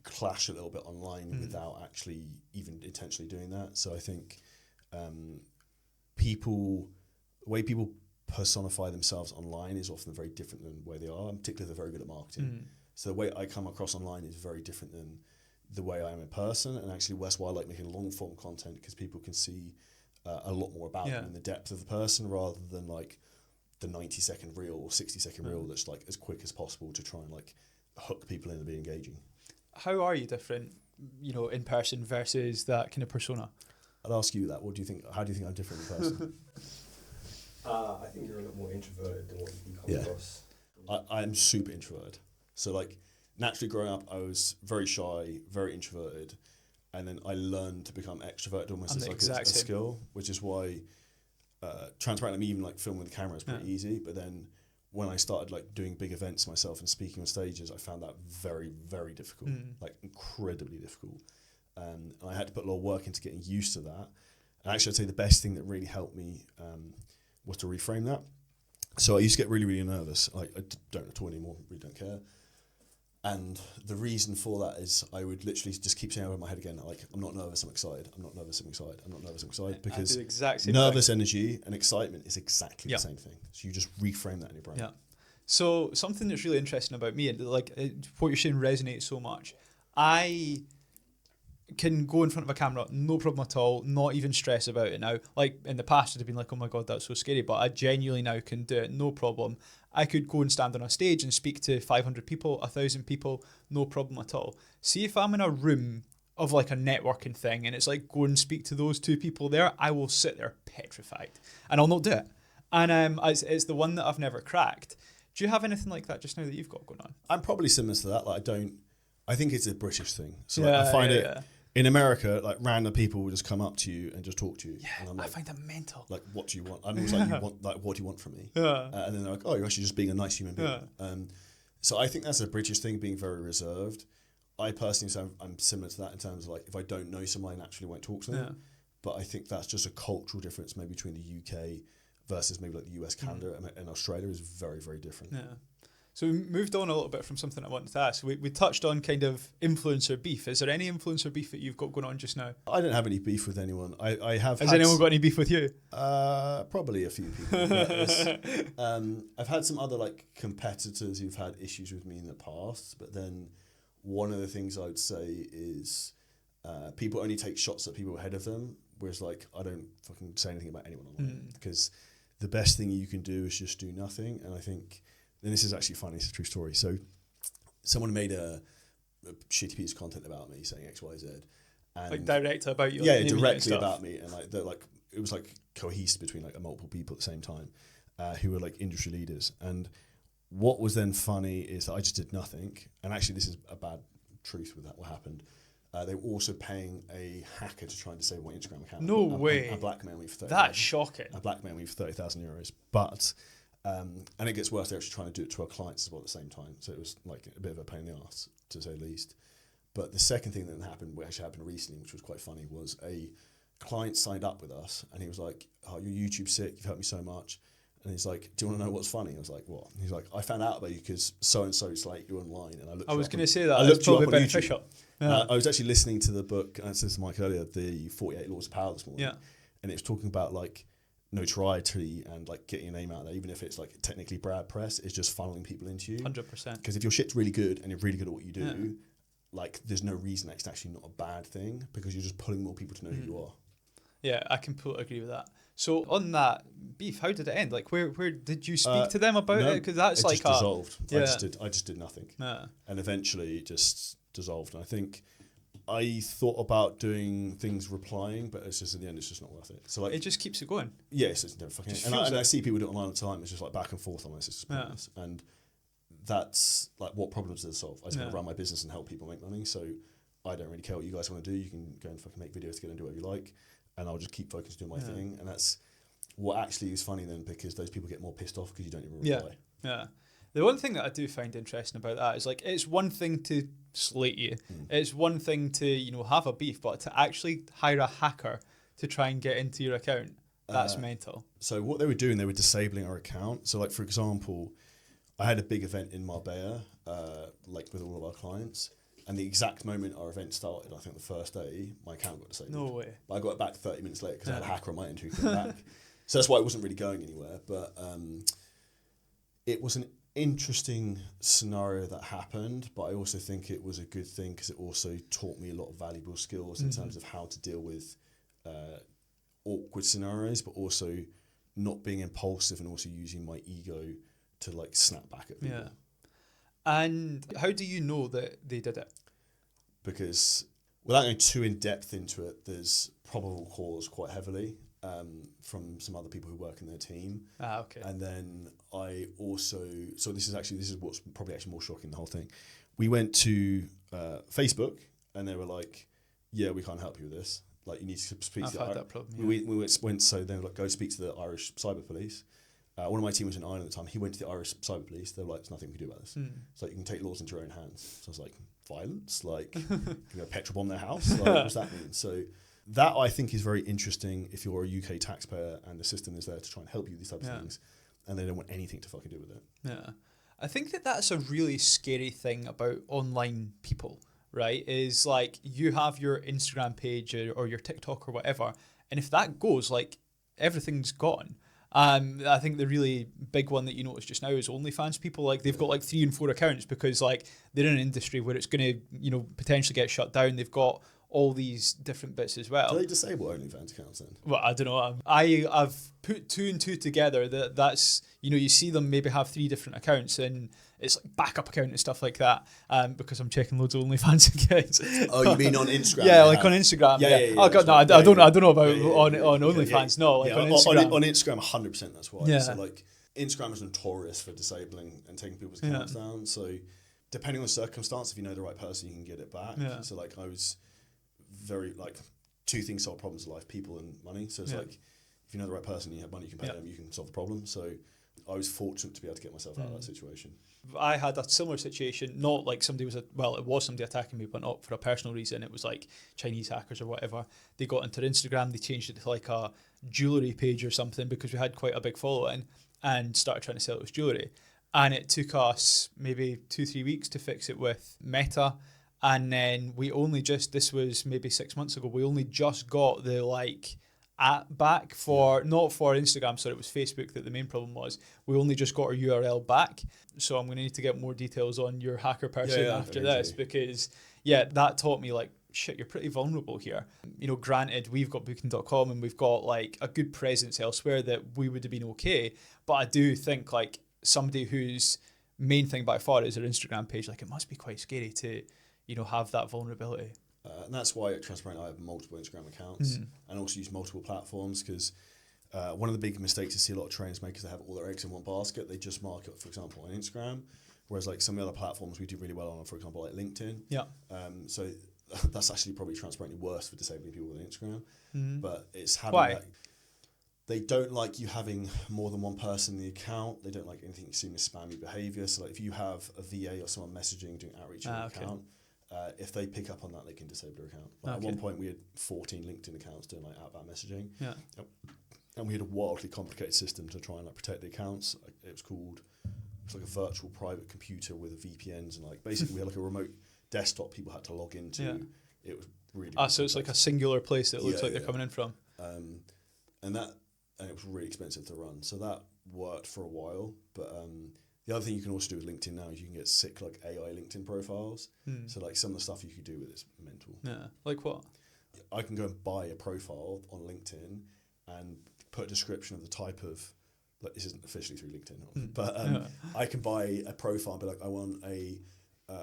clash a little bit online without actually even intentionally doing that. So I think the way people personify themselves online is often very different than the way they are, and particularly they're very good at marketing. So the way I come across online is very different than the way I am in person, and actually that's why I like making long form content, because people can see a lot more about them in the depth of the person, rather than like the 90-second reel or 60-second reel that's like as quick as possible to try and like hook people in and be engaging. How are you different, in person versus that kind of persona? I'd ask you that. What do you think? How do you think I'm different in person? I think you're a lot more introverted than what you come across. I'm super introverted. So like naturally growing up, I was very shy, very introverted, and then I learned to become extroverted almost as like a skill, which is why transparently, even like filming with the camera is pretty easy. But then when I started like doing big events myself and speaking on stages, I found that very, very difficult, like incredibly difficult. And I had to put a lot of work into getting used to that. And actually, I'd say the best thing that really helped me was to reframe that. So I used to get really, really nervous. Like I don't at all anymore, really don't care. And the reason for that is I would literally just keep saying over my head again, like, I'm not nervous, I'm excited. I'm not nervous, I'm excited. I'm not nervous, I'm excited. Because nervous energy and excitement is exactly the same thing. So you just reframe that in your brain. Yeah. So something that's really interesting about me, and like what you're saying resonates so much. I can go in front of a camera, no problem at all, not even stress about it now. Like in the past, I'd have been like, oh my God, that's so scary. But I genuinely now can do it, no problem. I could go and stand on a stage and speak to 500 people, 1,000 people, no problem at all. See if I'm in a room of like a networking thing and it's like go and speak to those two people there, I will sit there petrified and I'll not do it. And it's the one that I've never cracked. Do you have anything like that just now that you've got going on? I'm probably similar to that. Like I think it's a British thing. So like, I find in America, like random people will just come up to you and just talk to you. Yeah, and I'm like, I find that mental. Like, what do you want? I'm always like, what do you want from me? And then they're like, oh, you're actually just being a nice human being. So I think that's a British thing, being very reserved. I personally say I'm similar to that in terms of like, if I don't know someone, I naturally won't talk to them. But I think that's just a cultural difference maybe between the UK versus maybe like the US, Canada, and Australia is very, very different. Yeah. So we moved on a little bit from something I wanted to ask. We touched on kind of influencer beef. Is there any influencer beef that you've got going on just now? I don't have any beef with anyone. I have. Has anyone got any beef with you? Probably a few people. I've had some other like competitors who've had issues with me in the past, but then one of the things I would say is people only take shots at people ahead of them, whereas like I don't fucking say anything about anyone online because the best thing you can do is just do nothing. And I think. And this is actually funny, it's a true story. So someone made a shitty piece of content about me saying X, Y, Z. And like direct about you? Yeah, directly about me. And like it was like cohesive between like multiple people at the same time who were like industry leaders. And what was then funny is that I just did nothing. And actually this is a bad truth with that, what happened. They were also paying a hacker to try and disable my Instagram account. No way. And blackmail me for 30,000. That's shocking. Blackmail me for 30,000 euros. But... and it gets worse, they're actually trying to do it to our clients as well at the same time. So it was like a bit of a pain in the arse, to say the least. But the second thing that happened, which actually happened recently, which was quite funny, was a client signed up with us and he was like, oh, your YouTube's sick, you've helped me so much. And he's like, do you want to know what's funny? I was like, what? And he's like, I found out about you because so-and-so's like, you're online. And I was going to say that. I looked you up on beneficial. Yeah. I was actually listening to the book, and I said to Mike earlier, the 48 Laws of Power this morning. Yeah. And it was talking about like, notoriety and like getting your name out there, even if it's like technically bad press, is just funneling people into you. 100%. Because if your shit's really good and you're really good at what you do, like there's no reason that's actually not a bad thing because you're just pulling more people to know who you are. Yeah, I completely agree with that. So on that beef, how did it end? Like where did you speak to them about it? Because that's like dissolved. Yeah. I just did nothing. And eventually it just dissolved. And I think I thought about doing things replying, but it's just in the end, it's just not worth it. So like, it just keeps it going. yes, it's never fucking. And I see people do it online all the time. It's just like back and forth on this. It's just pointless. And that's like, what problems does it solve? I just want to run my business and help people make money. So I don't really care what you guys want to do. You can go and fucking make videos together and do whatever you like, and I'll just keep focused doing my thing. And that's what actually is funny then, because those people get more pissed off because you don't even reply. Yeah. The one thing that I do find interesting about that is like, it's one thing to slate you. It's one thing to, you know, have a beef, but to actually hire a hacker to try and get into your account, that's mental. So what they were doing, they were disabling our account. So like, for example, I had a big event in Marbella, like with all of our clients, and the exact moment our event started, I think the first day, my account got disabled. No way. But I got it back 30 minutes later because I had a hacker on my end who came back. So that's why it wasn't really going anywhere. But it was an interesting scenario that happened, but I also think it was a good thing because it also taught me a lot of valuable skills in terms of how to deal with awkward scenarios, but also not being impulsive and also using my ego to like snap back at people. Yeah. And how do you know that they did it? Because without going too in depth into it, there's probable cause quite heavily from some other people who work in their team. Okay. And then I also, so this is what's probably actually more shocking, the whole thing. We went to Facebook and they were like, yeah, we can't help you with this. Like, you need to speak to that problem. Yeah. We went, so they were like, go speak to the Irish cyber police. One of my team was in Ireland at the time. He went to the Irish cyber police. They were like, there's nothing we can do about this. So you can take laws into your own hands. So I was like, violence? Like, you know, petrol bomb their house? Like, what does that mean? So that I think is very interesting if you're a UK taxpayer and the system is there to try and help you with these types of things, and they don't want anything to fucking do with it. Yeah. I think that that's a really scary thing about online people, right? Is like, you have your Instagram page or your TikTok or whatever, and if that goes, like, everything's gone. I think the really big one that you notice just now is OnlyFans people. Like, they've got like 3 and 4 accounts because like they're in an industry where it's going to, you know, potentially get shut down. They've got all these different bits as well. Do they disable OnlyFans accounts then? Well, I don't know. I've put 2 and 2 together. That's, you know, you see them maybe have 3 different accounts and it's like backup account and stuff like that. Because I'm checking loads of OnlyFans accounts. Oh, you mean on Instagram? Yeah, like on Instagram. Yeah. Oh god, no, I don't know about on OnlyFans. No, like on Instagram. On Instagram, 100%. That's why. Yeah. So like, Instagram is notorious for disabling and taking people's accounts down. So depending on the circumstance, if you know the right person, you can get it back. Yeah. So like, I was very like, 2 things solve problems in life: people and money. So it's like, if you know the right person, you have money, you can pay them, you can solve the problem. So I was fortunate to be able to get myself out of that situation. I had a similar situation, not like somebody was, it was somebody attacking me, but not for a personal reason. It was like Chinese hackers or whatever. They got into Instagram, they changed it to like a jewellery page or something because we had quite a big following, and started trying to sell it as jewellery. And it took us maybe 2-3 weeks to fix it with Meta. And then we only just, this was maybe 6 months ago, we only just got the like app back for, not for Instagram, sorry, it was Facebook that the main problem was. We only just got our URL back. So I'm going to need to get more details on your hacker person after this, because that taught me like, shit, you're pretty vulnerable here. You know, granted, we've got booking.com and we've got like a good presence elsewhere that we would have been okay. But I do think like somebody whose main thing by far is their Instagram page, like, it must be quite scary to, you know, have that vulnerability. And that's why at Transparent I have multiple Instagram accounts and also use multiple platforms, because one of the big mistakes I see a lot of trainers make is they have all their eggs in one basket. They just market, for example, on Instagram, whereas like some of the other platforms we do really well on, for example, like LinkedIn. Yeah. So that's actually probably transparently worse for disabling people than Instagram. But it's having that. They don't like you having more than one person in the account. They don't like anything seen as spammy behaviour. So like, if you have a VA or someone messaging, doing outreach on your account, if they pick up on that, they can disable their account. Like at one point, we had 14 LinkedIn accounts doing like outbound messaging. Yeah. And we had a wildly complicated system to try and like protect the accounts. It was like a virtual private computer with VPNs, and like basically we had like a remote desktop people had to log into. Yeah. It was really so it's like a singular place that it looks like they're coming in from. And it was really expensive to run. So that worked for a while. But the other thing you can also do with LinkedIn now is you can get sick like AI LinkedIn profiles. So like some of the stuff you could do with it's mental. Yeah. Like what? I can go and buy a profile on LinkedIn and put a description of the type of, like, this isn't officially through LinkedIn, but I can buy a profile and be like, I want a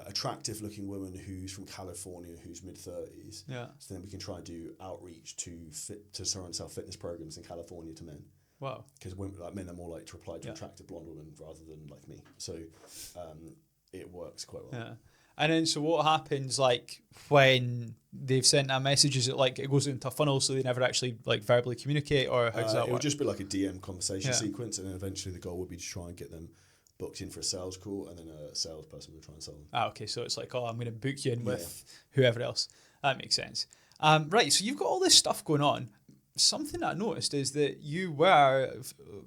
attractive looking woman who's from California who's mid-30s. Yeah. So then we can try and do outreach to surround self fitness programs in California to men. Wow. Because like men are more likely to reply to Yeah. attractive blonde women rather than like me. So it works quite well. Yeah. And then, so what happens like when they've sent that message? Is it like it goes into a funnel so they never actually like verbally communicate, or how does that It work? would just be like a DM conversation Yeah. sequence, and then eventually the goal would be to try and get them booked in for a sales call, and then a salesperson would try and sell them. Okay, so it's like, oh, I'm going to book you in with whoever else. That makes sense. Right, so you've got all this stuff going on. Something that I noticed is that you were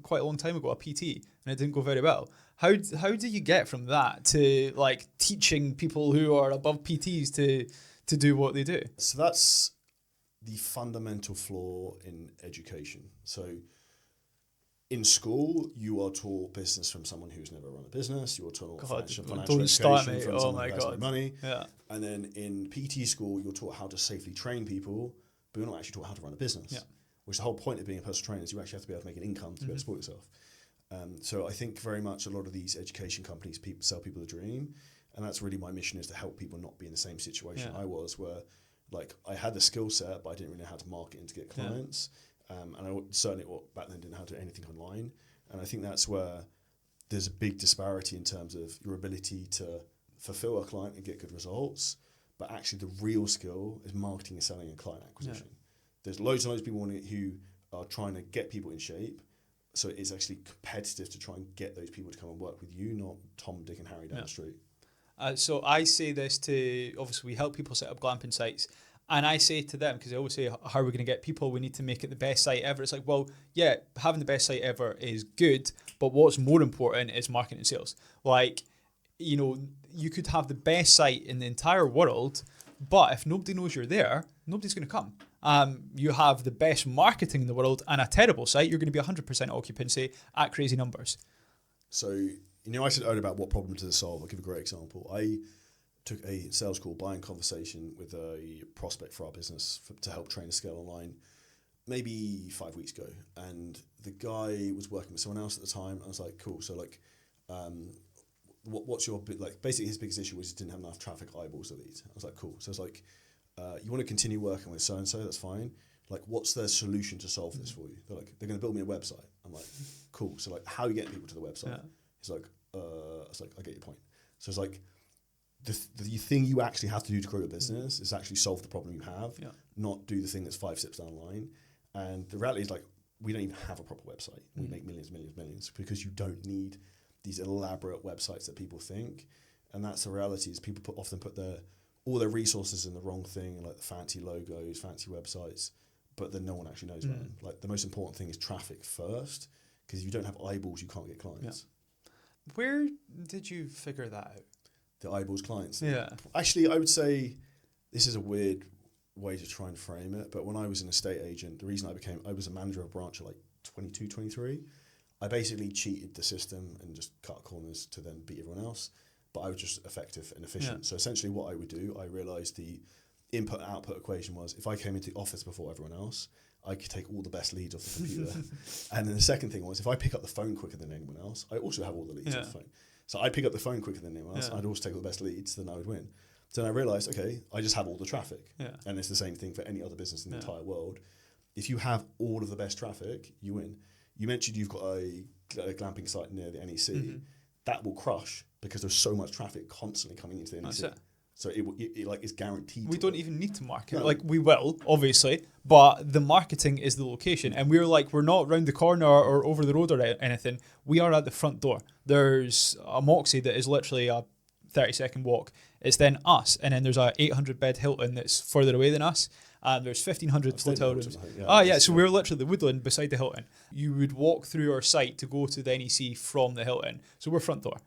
quite a long time ago a PT, and it didn't go very well. How do you get from that to like teaching people who are above PTs to do what they do? So that's the fundamental flaw in education. So in school, you are taught business from someone who's never run a business. You are taught financial don't education start me. from Oh someone my who has no God. money. Yeah. And then in PT school, you're taught how to safely train people, but you're not actually taught how to run a business. Yeah. Which the whole point of being a personal trainer is you actually have to be able to make an income to be able to support yourself. So I think very much a lot of these education companies sell people a dream, and that's really my mission, is to help people not be in the same situation I was, where like I had the skill set, but I didn't really know how to market and to get clients. And I certainly back then didn't know how to do anything online. And I think that's where there's a big disparity in terms of your ability to fulfill a client and get good results, but actually the real skill is marketing and selling and client acquisition. There's loads and loads of people who are trying to get people in shape. So it's actually competitive to try and get those people to come and work with you, not Tom, Dick and Harry down the street. So I say this to, obviously we help people set up glamping sites, and I say to them, because they always say, how are we going to get people? We need to make it the best site ever. It's like, well, yeah, having the best site ever is good, but what's more important is marketing and sales. Like, you know, you could have the best site in the entire world, but if nobody knows you're there, nobody's going to come. You have the best marketing in the world and a terrible site, you're going to be 100% occupancy at crazy numbers. So, you know, I said earlier about what problem to solve. I'll give a great example. I took a sales call buying conversation with a prospect for our business to help train a scale online maybe 5 weeks ago. And the guy was working with someone else at the time. I was like, cool. So like, what's your, like, basically his biggest issue was he didn't have enough traffic eyeballs to lead. I was like, cool. So it's like, you want to continue working with so-and-so, that's fine. Like, what's their solution to solve this for you? They're like, they're going to build me a website. I'm like, cool. So like, how are you getting people to the website? Yeah. He's like, it's like, I get your point. So it's like, the thing you actually have to do to grow your business is actually solve the problem you have, not do the thing that's 5 steps down the line. And the reality is, like, we don't even have a proper website. We make millions, because you don't need these elaborate websites that people think. And that's the reality, is people often put all their resources in the wrong thing, like the fancy logos, fancy websites, but then no one actually knows about them. Like, the most important thing is traffic first, because if you don't have eyeballs, you can't get clients. Where did you figure that out? The eyeballs clients. Yeah. Actually, I would say this is a weird way to try and frame it, but when I was an estate agent, the reason I was a manager of a branch at like 22, 23, I basically cheated the system and just cut corners to then beat everyone else, but I was just effective and efficient. Yeah. So essentially what I would do, I realised the input-output equation was, if I came into the office before everyone else, I could take all the best leads off the computer. And then the second thing was, if I pick up the phone quicker than anyone else, I also have all the leads off the phone. So I'd pick up the phone quicker than anyone else. I'd also take all the best leads, then I would win. So then I realised, okay, I just have all the traffic. And it's the same thing for any other business in the entire world. If you have all of the best traffic, you win. You mentioned you've got a glamping site near the NEC. That will crush because there's so much traffic constantly coming into the NEC. That's it. So it like, is guaranteed. We don't even need to market. No. Like, we will, obviously, but the marketing is the location. And we're not round the corner or over the road or anything. We are at the front door. There's a Moxie that is literally a 30-second walk. It's then us. And then there's a 800-bed Hilton that's further away than us. And there's 1,500 hotel rooms. So we're literally the Woodland beside the Hilton. You would walk through our site to go to the NEC from the Hilton. So we're front door.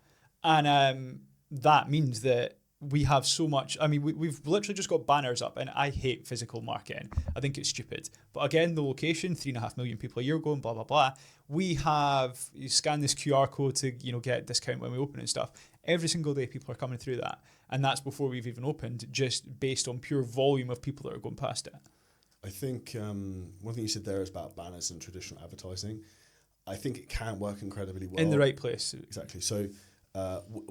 And that means that we have so much. I mean, we've literally just got banners up, and I hate physical marketing. I think it's stupid. But again, the location, 3.5 million people a year ago, and blah, blah, blah. You scan this QR code to, get a discount when we open and stuff. Every single day, people are coming through that. And that's before we've even opened, just based on pure volume of people that are going past it. I think one thing you said there is about banners and traditional advertising. I think it can work incredibly well. In the right place. Exactly. So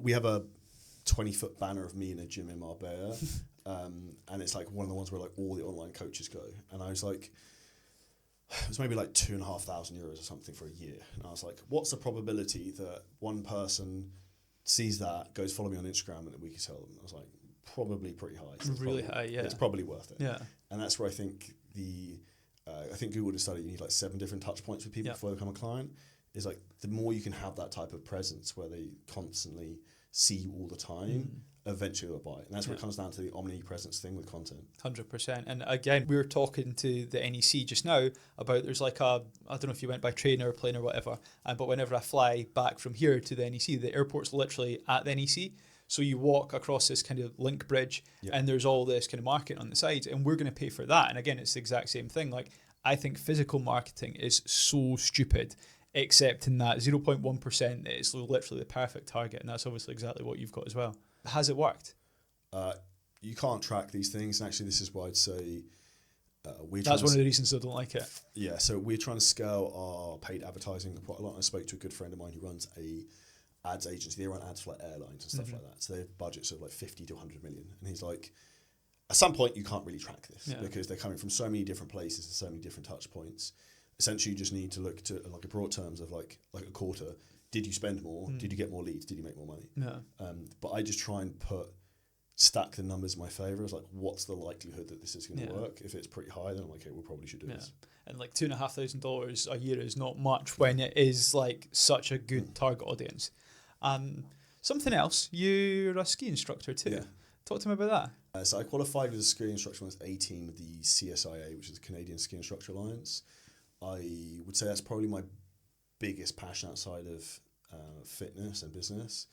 we have a 20-foot banner of me in a gym in Marbella, and it's like one of the ones where like all the online coaches go, and I was like, it was maybe like €2,500 or something for a year, and I was like, what's the probability that one person sees that, goes follow me on Instagram, and that we can sell them? I was like, probably pretty high. So Really high, yeah. It's probably worth it. Yeah. And that's where I think I think Google did a study, you need like 7 different touch points with people before they become a client. Is like the more you can have that type of presence where they constantly see you all the time, eventually they'll buy it. And that's where it comes down to the omnipresence thing with content. 100%. And again, we were talking to the NEC just now about there's like I don't know if you went by train or plane or whatever, but whenever I fly back from here to the NEC, the airport's literally at the NEC. So you walk across this kind of link bridge and there's all this kind of marketing on the sides, and we're going to pay for that. And again, it's the exact same thing. Like, I think physical marketing is so stupid, except in that 0.1% is literally the perfect target. And that's obviously exactly what you've got as well. Has it worked? You can't track these things. And actually, this is why I'd say that's one of the reasons I don't like it. Yeah, so we're trying to scale our paid advertising quite a lot. I spoke to a good friend of mine who runs a ads agency. They run ads for like airlines and stuff like that. So they have budgets of like 50 to 100 million. And he's like, at some point you can't really track this because they're coming from so many different places and so many different touch points. Essentially, you just need to look to like a broad terms of like a quarter. Did you spend more? Did you get more leads? Did you make more money? Yeah. But I just try and stack the numbers in my favour. It's like, what's the likelihood that this is going to work? If it's pretty high, then I'm like, okay, we probably should do this. And like $2,500 a year is not much when it is like such a good target audience. Something else, you're a ski instructor too. Yeah. Talk to me about that. So I qualified as a ski instructor when I was 18 with the CSIA, which is the Canadian Ski Instructor Alliance. I would say that's probably my biggest passion outside of fitness and business.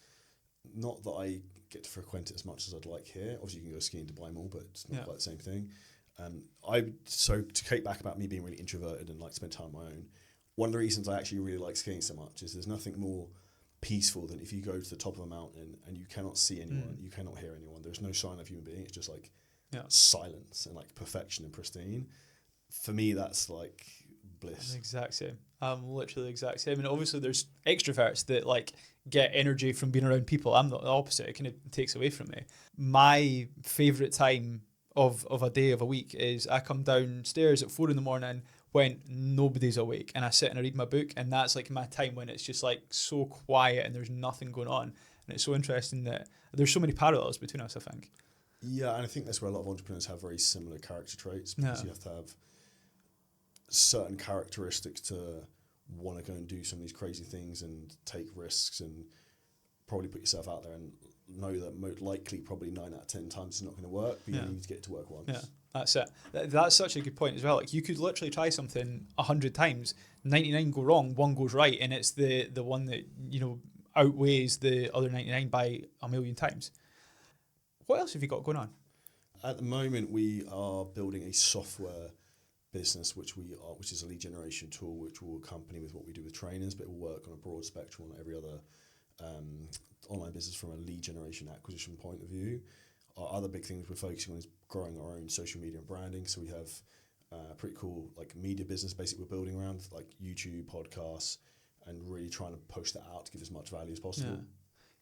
Not that I get to frequent it as much as I'd like here. Obviously, you can go skiing to Dubai Mall, but it's not quite the same thing. So to take back about me being really introverted and like spend time on my own, one of the reasons I actually really like skiing so much is there's nothing more peaceful than if you go to the top of a mountain and you cannot see anyone, you cannot hear anyone. There's no sign of human being. It's just like silence and like perfection and pristine. For me, that's like bliss. I'm the exact same. I'm literally the exact same. And obviously there's extroverts that like get energy from being around people. I'm the opposite. It kind of takes away from me. My favourite time of a day, of a week, is I come downstairs at 4 a.m. when nobody's awake, and I sit and I read my book, and that's like my time when it's just like so quiet and there's nothing going on. And it's so interesting that there's so many parallels between us, I think. Yeah, and I think that's where a lot of entrepreneurs have very similar character traits, because you have to have certain characteristics to want to go and do some of these crazy things and take risks and probably put yourself out there and know that most likely probably 9 out of 10 times it's not going to work, but you need to get it to work once. Yeah, that's it. That's such a good point as well. Like, you could literally try something 100 times, 99 go wrong, 1 goes right, and it's the one that, you know, outweighs the other 99 by a million times. What else have you got going on? At the moment, we are building a software business, which is a lead generation tool, which will accompany with what we do with trainers, but it will work on a broad spectrum on every other online business from a lead generation acquisition point of view. Our other big things we're focusing on is growing our own social media and branding. So we have a pretty cool like media business basically we're building around like YouTube, podcasts, and really trying to push that out to give as much value as possible. Yeah.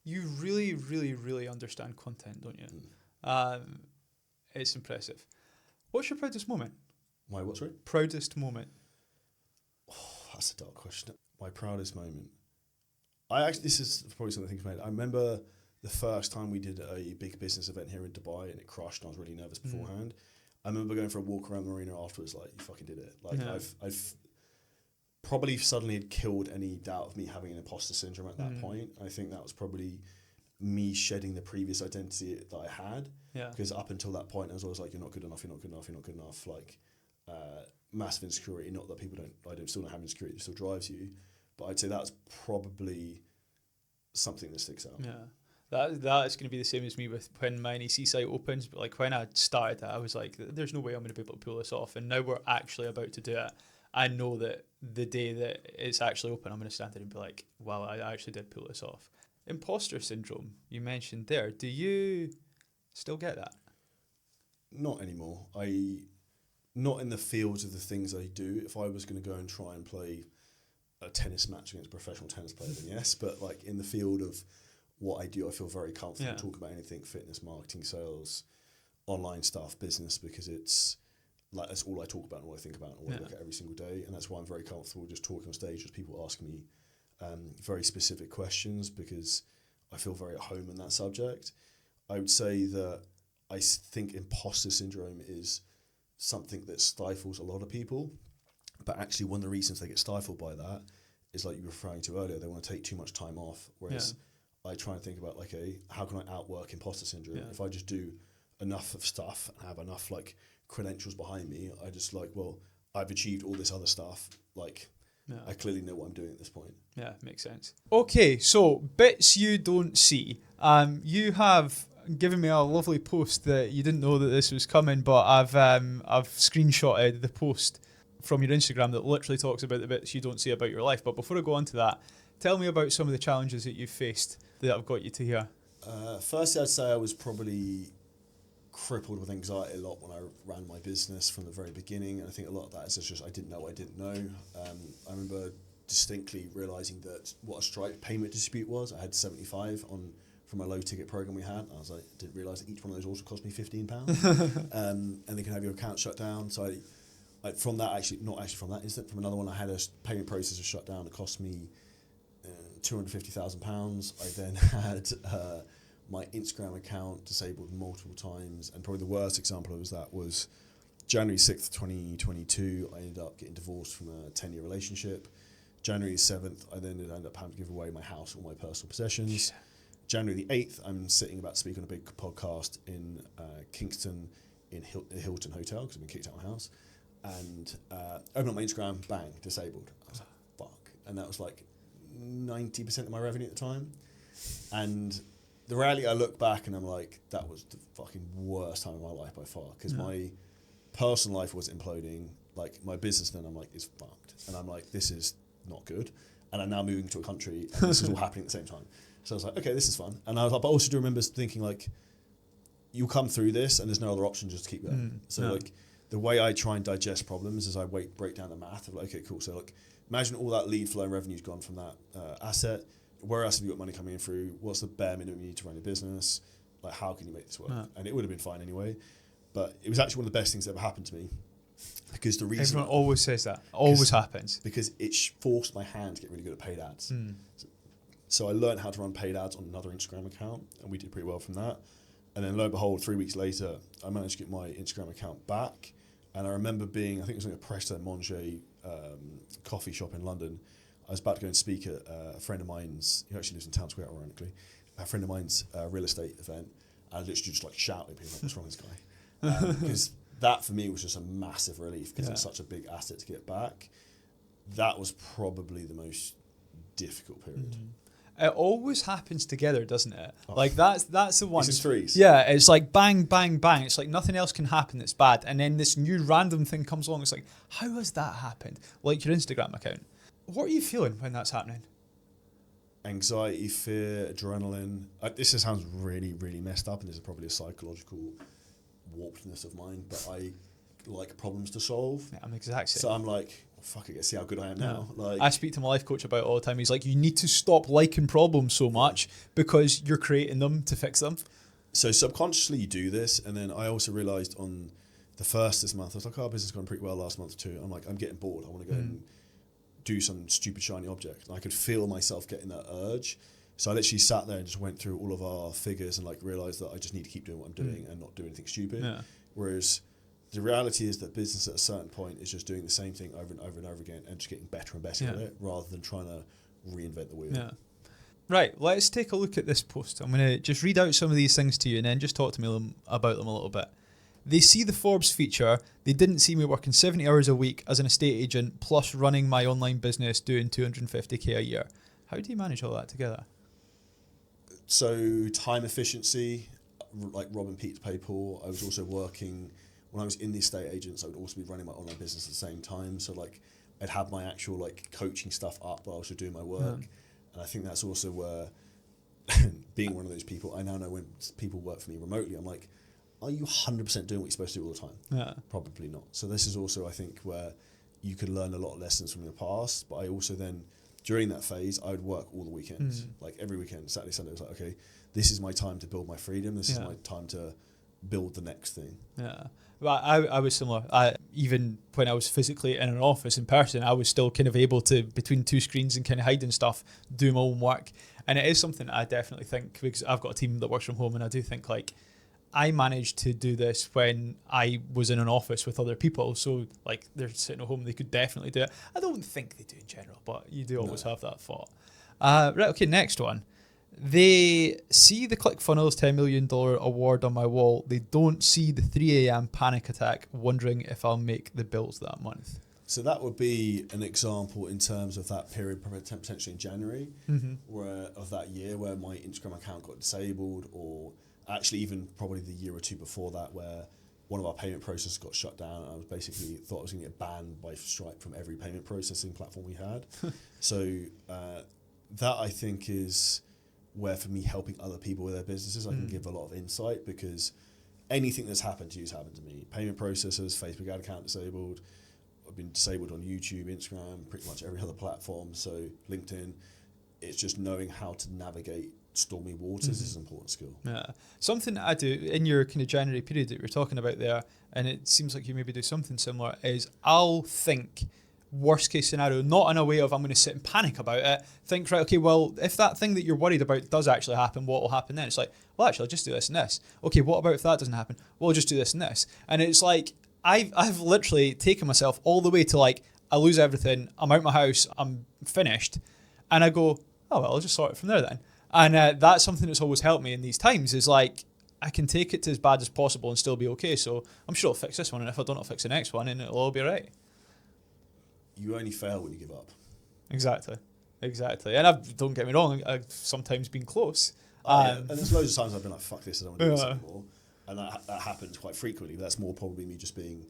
You really, really, really understand content, don't you? It's impressive. What's your proudest moment? My what, sorry? Proudest moment. Oh, that's a dark question. My proudest moment. This is probably something I think I remember the first time we did a big business event here in Dubai and it crushed and I was really nervous beforehand. I remember going for a walk around the marina afterwards, like, you fucking did it. Like, I've probably suddenly had killed any doubt of me having an imposter syndrome at that point. I think that was probably me shedding the previous identity that I had. Yeah. Because up until that point, I was always like, you're not good enough, you're not good enough, you're not good enough. Like, massive insecurity. Not that I don't still not have insecurity, it still drives you. But I'd say that's probably something that sticks out. Yeah. That is going to be the same as me with when my NEC site opens. But like when I started that, I was like, there's no way I'm going to be able to pull this off. And now we're actually about to do it. I know that the day that it's actually open, I'm going to stand there and be like, wow, I actually did pull this off. Imposter syndrome, you mentioned there. Do you still get that? Not anymore. Not in the fields of the things I do. If I was going to go and try and play a tennis match against a professional tennis player, then yes. But like in the field of what I do, I feel very comfortable talking about anything: fitness, marketing, sales, online stuff, business, because it's like that's all I talk about and all I think about and all I look at every single day. And that's why I'm very comfortable just talking on stage with people asking me very specific questions, because I feel very at home in that subject. I would say that I think imposter syndrome is something that stifles a lot of people, but actually one of the reasons they get stifled by that is, like you were referring to earlier, they want to take too much time off, whereas I try and think about, like, how can I outwork imposter syndrome? If I just do enough of stuff and have enough like credentials behind me, I just like, well, I've achieved all this other stuff, like I clearly know what I'm doing at this point. Yeah, makes sense. Okay, so bits you don't see. You have given me a lovely post that you didn't know that this was coming, but I've screenshotted the post from your Instagram that literally talks about the bits you don't see about your life. But before I go on to that, tell me about some of the challenges that you've faced that have got you to here. Firstly, I'd say I was probably crippled with anxiety a lot when I ran my business from the very beginning, and I think a lot of that is just I didn't know what I didn't know. I remember distinctly realising that what a Stripe payment dispute was. I had 75 on from a low ticket program we had. I was like, didn't realise that each one of those also cost me £15, and they can have your account shut down. So I from that from another one, I had a payment processor shut down. It cost me £250,000. I then had my Instagram account disabled multiple times, and probably the worst example of that was January 6th, 2022. I ended up getting divorced from a 10-year relationship. January 7th, I then ended up having to give away my house, all my personal possessions. January the 8th, I'm sitting about to speak on a big podcast in Kingston in the Hilton Hotel, because I've been kicked out of my house. And open up my Instagram, bang, disabled. I was like, fuck. And that was like 90% of my revenue at the time. And the reality, I look back and I'm like, that was the fucking worst time of my life by far, because my personal life was imploding. Like my business then, I'm like, is fucked. And I'm like, this is not good. And I'm now moving to a country and this is all happening at the same time. So I was like, okay, this is fun. And I was like, but I also do remember thinking, like, you'll come through this and there's no other option, just to keep going. Like the way I try and digest problems is I break down the math of like, okay, cool. So like, imagine all that lead flow and revenue's gone from that asset. Where else have you got money coming in through? What's the bare minimum you need to run your business? Like, how can you make this work? And it would have been fine anyway. But it was actually one of the best things that ever happened to me, because the reason... Everyone always says that. Always happens. Because it forced my hand to get really good at paid ads. So I learned how to run paid ads on another Instagram account, and we did pretty well from that. And then lo and behold, 3 weeks later, I managed to get my Instagram account back. And I remember being, I think it was like a Presto Manger coffee shop in London. I was about to go and speak at a friend of mine's, who actually lives in Town Square, ironically, a friend of mine's real estate event. And I literally just like shouted at people, like, what's wrong with this guy? Because that for me was just a massive relief, because it's such a big asset to get back. That was probably the most difficult period. It always happens together, doesn't it? Like that's the one. It's in threes. Yeah, it's like bang, bang, bang. It's like nothing else can happen that's bad. And then this new random thing comes along. It's like, how has that happened? Like your Instagram account. What are you feeling when that's happening? Anxiety, fear, adrenaline. This sounds really, really messed up, and this is probably a psychological warpedness of mine, but I like problems to solve. Yeah, I'm exact same. So I'm like, fuck it, let's see how good I am now. Like, I speak to my life coach about it all the time. He's like, you need to stop liking problems so much because you're creating them to fix them. So subconsciously you do this, and then I also realised on the first this month, I was like, business has gone pretty well last month too. I'm like, I'm getting bored. I want to go and do some stupid shiny object. And I could feel myself getting that urge. So I literally sat there and just went through all of our figures and like realised that I just need to keep doing what I'm doing and not do anything stupid. Yeah. Whereas the reality is that business at a certain point is just doing the same thing over and over and over again and just getting better and better at it, rather than trying to reinvent the wheel. Yeah. Right, let's take a look at this post. I'm going to just read out some of these things to you and then just talk to me about them a little bit. They see the Forbes feature. They didn't see me working 70 hours a week as an estate agent plus running my online business doing 250k a year. How do you manage all that together? So time efficiency, like robbing Pete to pay Paul. I was also working, when I was in the estate agents, I would also be running my online business at the same time. So like I'd have my actual like coaching stuff up while I was doing my work. And I think that's also where, being one of those people, I now know when people work for me remotely, I'm like, are you 100% doing what you're supposed to do all the time? Yeah. Probably not. So this is also, I think, where you could learn a lot of lessons from your past, but I also then during that phase, I would work all the weekends, like every weekend, Saturday, Sunday. I was like, okay, this is my time to build my freedom. This is my time to build the next thing. Yeah. Well, I was similar. Even when I was physically in an office in person, I was still kind of able to, between two screens and kind of hiding stuff, do my own work. And it is something I definitely think, because I've got a team that works from home, and I do think like I managed to do this when I was in an office with other people. So like they're sitting at home, they could definitely do it. I don't think they do in general, but you do always have that thought. Right, okay, next one. They see the ClickFunnels $10 million award on my wall. They don't see the 3 a.m. panic attack, wondering if I'll make the bills that month. So that would be an example in terms of that period, potentially in January, where of that year where my Instagram account got disabled, or actually even probably the year or two before that, where one of our payment processes got shut down, and I was basically thought I was going to get banned by Stripe from every payment processing platform we had. So that I think is where, for me, helping other people with their businesses, I can give a lot of insight, because anything that's happened to you has happened to me. Payment processors, Facebook ad account disabled. I've been disabled on YouTube, Instagram, pretty much every other platform. So LinkedIn, it's just knowing how to navigate stormy waters is an important skill. Yeah. Something I do in your kind of January period that we were talking about there, and it seems like you maybe do something similar, is I'll think worst case scenario, not in a way of I'm going to sit and panic about it. Think, right, okay, well, if that thing that you're worried about does actually happen, what will happen then? It's like, well, actually, I'll just do this and this. Okay, what about if that doesn't happen? Well, I'll just do this and this. And it's like, I've literally taken myself all the way to like, I lose everything, I'm out my house, I'm finished. And I go, oh, well, I'll just sort it from there then. And that's something that's always helped me in these times, is like, I can take it to as bad as possible and still be okay. So I'm sure I'll fix this one. And if I don't, I'll fix the next one and it'll all be right. You only fail when you give up. Exactly. And don't get me wrong, I've sometimes been close. And there's loads of times I've been like, fuck this, I don't want to do this anymore. And that happens quite frequently. That's more probably me just being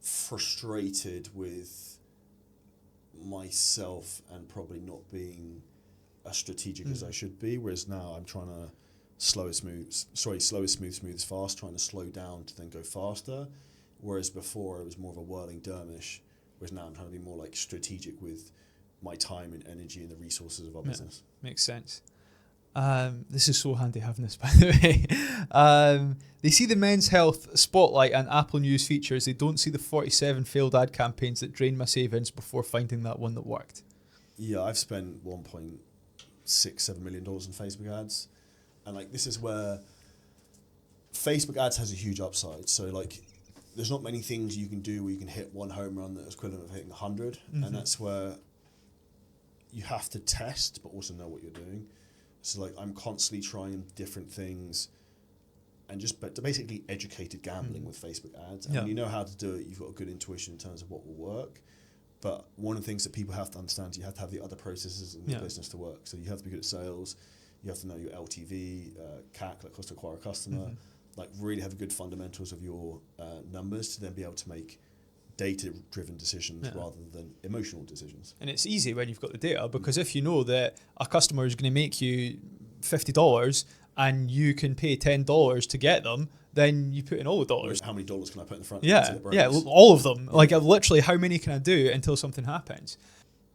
frustrated with myself and probably not being as strategic as I should be. Whereas now I'm trying to slow as smooth as fast, trying to slow down to then go faster. Whereas before it was more of a whirling dervish. Whereas now I'm trying to be more like strategic with my time and energy and the resources of our business. Makes sense. This is so handy having this, by the way. They see the Men's Health Spotlight and Apple News features. They don't see the 47 failed ad campaigns that drained my savings before finding that one that worked. Yeah, I've spent $1.67 million on Facebook ads. And like, this is where Facebook ads has a huge upside. So like, there's not many things you can do where you can hit one home run that's equivalent of hitting 100. And that's where you have to test, but also know what you're doing. So like, I'm constantly trying different things and just basically educated gambling with Facebook ads. And when you know how to do it, you've got a good intuition in terms of what will work. But one of the things that people have to understand is you have to have the other processes in your business to work. So you have to be good at sales. You have to know your LTV, CAC, like cost to acquire a customer. Like really have good fundamentals of your numbers to then be able to make data-driven decisions rather than emotional decisions. And it's easy when you've got the data, because if you know that a customer is going to make you $50 and you can pay $10 to get them, then you put in all the dollars. How many dollars can I put in the front? Yeah, all of them. Like literally, how many can I do until something happens?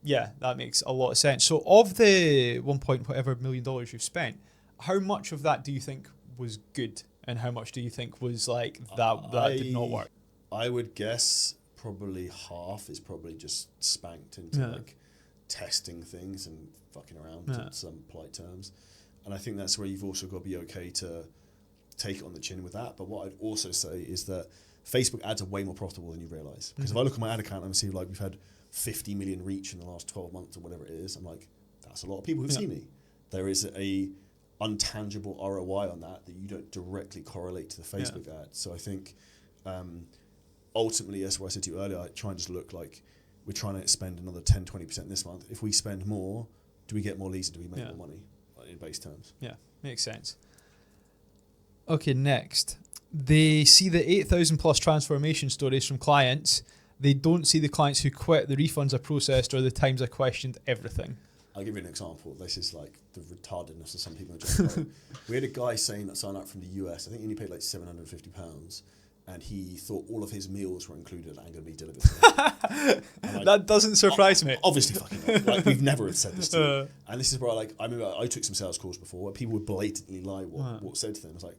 Yeah, that makes a lot of sense. So of the $1.whatever million you've spent, how much of that do you think was good? And how much do you think was like that did not work? I would guess probably half is probably just spanked into like testing things and fucking around in some polite terms. And I think that's where you've also got to be okay to take it on the chin with that. But what I'd also say is that Facebook ads are way more profitable than you realise. Because if I look at my ad account and see like we've had 50 million reach in the last 12 months or whatever it is, I'm like, that's a lot of people who've seen me. There is a untangible ROI on that you don't directly correlate to the Facebook ad. So I think ultimately, that's what I said to you earlier, I try and just look like we're trying to spend another 10-20% this month. If we spend more, do we get more leads and do we make more money in base terms? Yeah, makes sense. Okay, next. They see the 8,000 plus transformation stories from clients. They don't see the clients who quit, the refunds are processed, or the times I questioned everything. I'll give you an example. This is like the retardedness of some people. We had a guy saying that signed up from the US. I think he only paid like £750, and he thought all of his meals were included and going to be delivered to him. That doesn't surprise me. Obviously fucking not. Like, we've never said this to you. And this is where, like, I remember I took some sales calls before where people would blatantly lie what said to them. It's like,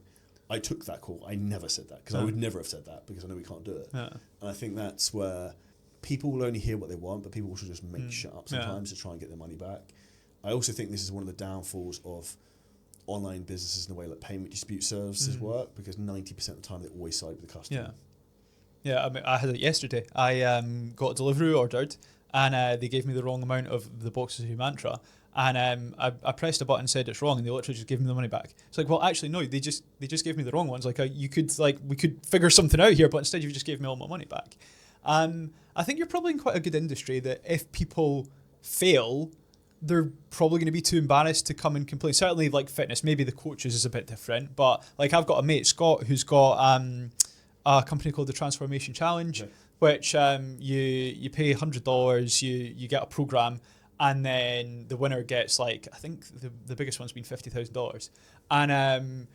I took that call. I never said that because I would never have said that because I know we can't do it. And I think that's where people will only hear what they want, but people should just make shit up sometimes to try and get their money back. I also think this is one of the downfalls of online businesses in the way like payment dispute services work, because 90% of the time they always side with the customer. I mean, I had it yesterday. I got a delivery ordered, and they gave me the wrong amount of the boxes of Mantra, and I pressed a button and said it's wrong, and they literally just gave me the money back. It's like, well, actually no, they just gave me the wrong ones. Like, we could figure something out here, but instead you just gave me all my money back. I think you're probably in quite a good industry that if people fail, they're probably going to be too embarrassed to come and complain. Certainly, like fitness, maybe the coaches is a bit different, but like I've got a mate, Scott, who's got a company called the Transformation Challenge, which you pay $100, you get a program, and then the winner gets, like, I think the biggest one's been $50,000, and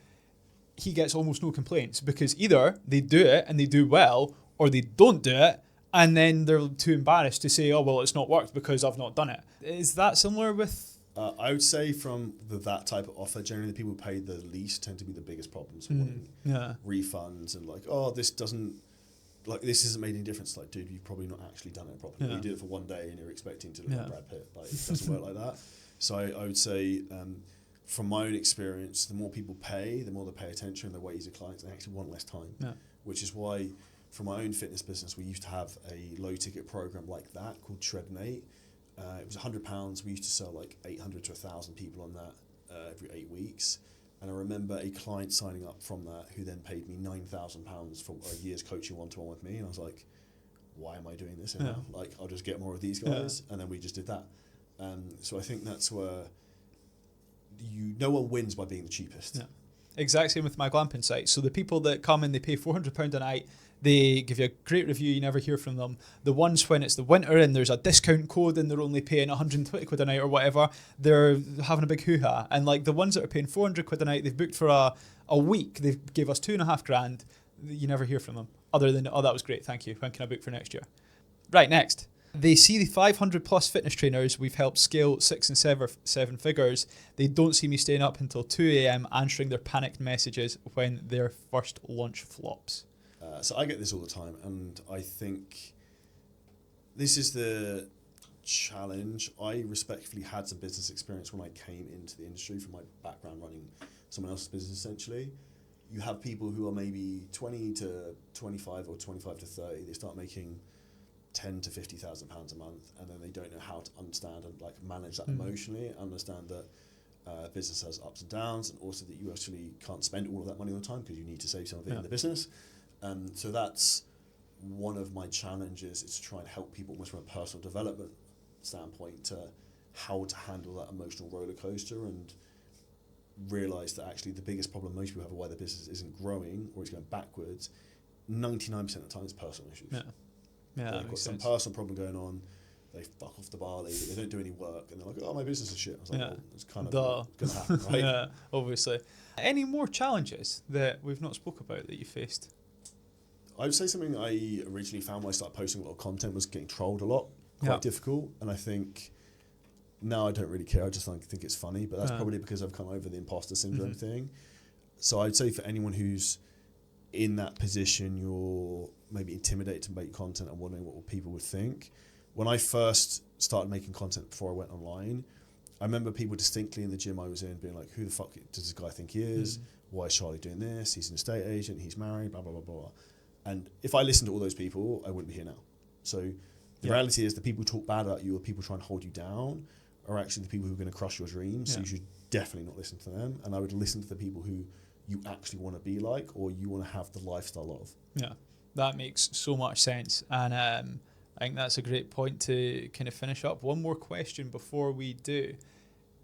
he gets almost no complaints because either they do it and they do well, or they don't do it, and then they're too embarrassed to say, oh, well, it's not worked because I've not done it. Is that similar with... I would say from that type of offer, generally the people who pay the least tend to be the biggest problems. Wanting refunds and like, oh, this isn't made any difference. Like, dude, you've probably not actually done it properly. You did it for one day and you're expecting to look like Brad Pitt. Like, it doesn't work like that. So I would say, from my own experience, the more people pay, the more they pay attention, the way easier clients, they actually want less time. Which is why, for my own fitness business, we used to have a low ticket program like that called Shred and 8. It was £100. We used to sell like 800 to 1,000 people on that every 8 weeks. And I remember a client signing up from that who then paid me £9,000 for a year's coaching one-to-one with me. And I was like, why am I doing this now? Like, I'll just get more of these guys. And then we just did that. So I think that's where no one wins by being the cheapest. Exact same with my glamping site. So the people that come and they pay £400 a night, they give you a great review, you never hear from them. The ones when it's the winter and there's a discount code and they're only paying 120 quid a night or whatever, they're having a big hoo-ha. And like the ones that are paying 400 quid a night, they've booked for a week, they gave us $2,500, you never hear from them. Other than, oh, that was great, thank you, when can I book for next year? Right, next. They see the 500 plus fitness trainers we've helped scale 6 and 7 figures. They don't see me staying up until 2 a.m. answering their panicked messages when their first launch flops. So I get this all the time, and I think this is the challenge. I respectfully had some business experience when I came into the industry from my background running someone else's business, essentially. You have people who are maybe 20 to 25 or 25 to 30. They start making 10 to 50,000 pounds a month, and then they don't know how to understand and like manage that emotionally, understand that business has ups and downs, and also that you actually can't spend all of that money all the time because you need to save something in the business. So that's one of my challenges, is to try and help people almost from a personal development standpoint to how to handle that emotional roller coaster and realise that actually the biggest problem most people have why their business isn't growing or it's going backwards, 99% of the time is personal issues. They've got some personal problem going on, they fuck off the barley, they don't do any work, and they're like, oh, my business is shit. I was like, well, it's kind of going to happen, right? Obviously. Any more challenges that we've not spoke about that you faced? I would say something I originally found when I started posting a lot of content was getting trolled a lot, quite difficult. And I think now I don't really care. I just think it's funny, but that's probably because I've come over the imposter syndrome thing. So I'd say for anyone who's in that position, you're maybe intimidated to make content and wondering what people would think. When I first started making content before I went online, I remember people distinctly in the gym I was in being like, who the fuck does this guy think he is? Why is Charlie doing this? He's an estate agent, he's married, blah, blah, blah, blah. And if I listened to all those people, I wouldn't be here now. So the reality is the people who talk bad about you or people trying to hold you down are actually the people who are going to crush your dreams. So you should definitely not listen to them. And I would listen to the people who you actually want to be like or you want to have the lifestyle of. Yeah, that makes so much sense. And I think that's a great point to kind of finish up. One more question before we do.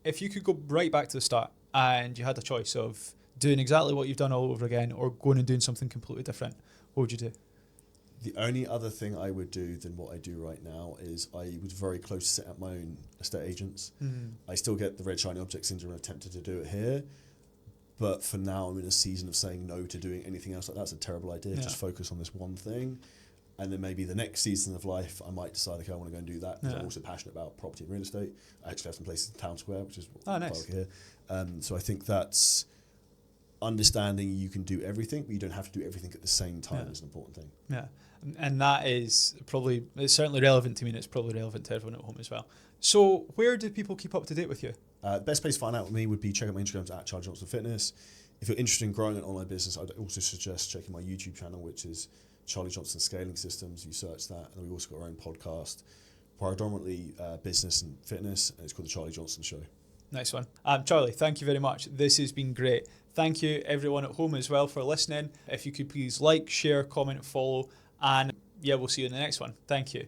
If you could go right back to the start and you had a choice of doing exactly what you've done all over again or going and doing something completely different, what would you do? The only other thing I would do than what I do right now is I was very close to setting up my own estate agents. I still get the red shiny object syndrome and attempted to do it here. But for now, I'm in a season of saying no to doing anything else. Like, that's a terrible idea. Yeah. Just focus on this one thing. And then maybe the next season of life, I might decide, okay, I want to go and do that. Because I'm also passionate about property and real estate. I actually have some places in Town Square, which is nice. here. So I think that's understanding you can do everything, but you don't have to do everything at the same time is an important thing. Yeah. And that is probably, it's certainly relevant to me, and it's probably relevant to everyone at home as well. So where do people keep up to date with you? The best place to find out with me would be check out my Instagrams at Charlie Johnson Fitness. If you're interested in growing an online business, I'd also suggest checking my YouTube channel, which is Charlie Johnson Scaling Systems. You search that, and we've also got our own podcast, predominantly business and fitness, and it's called The Charlie Johnson Show. Nice one. Charlie, thank you very much. This has been great. Thank you everyone at home as well for listening. If you could please like, share, comment, follow, and we'll see you in the next one. Thank you.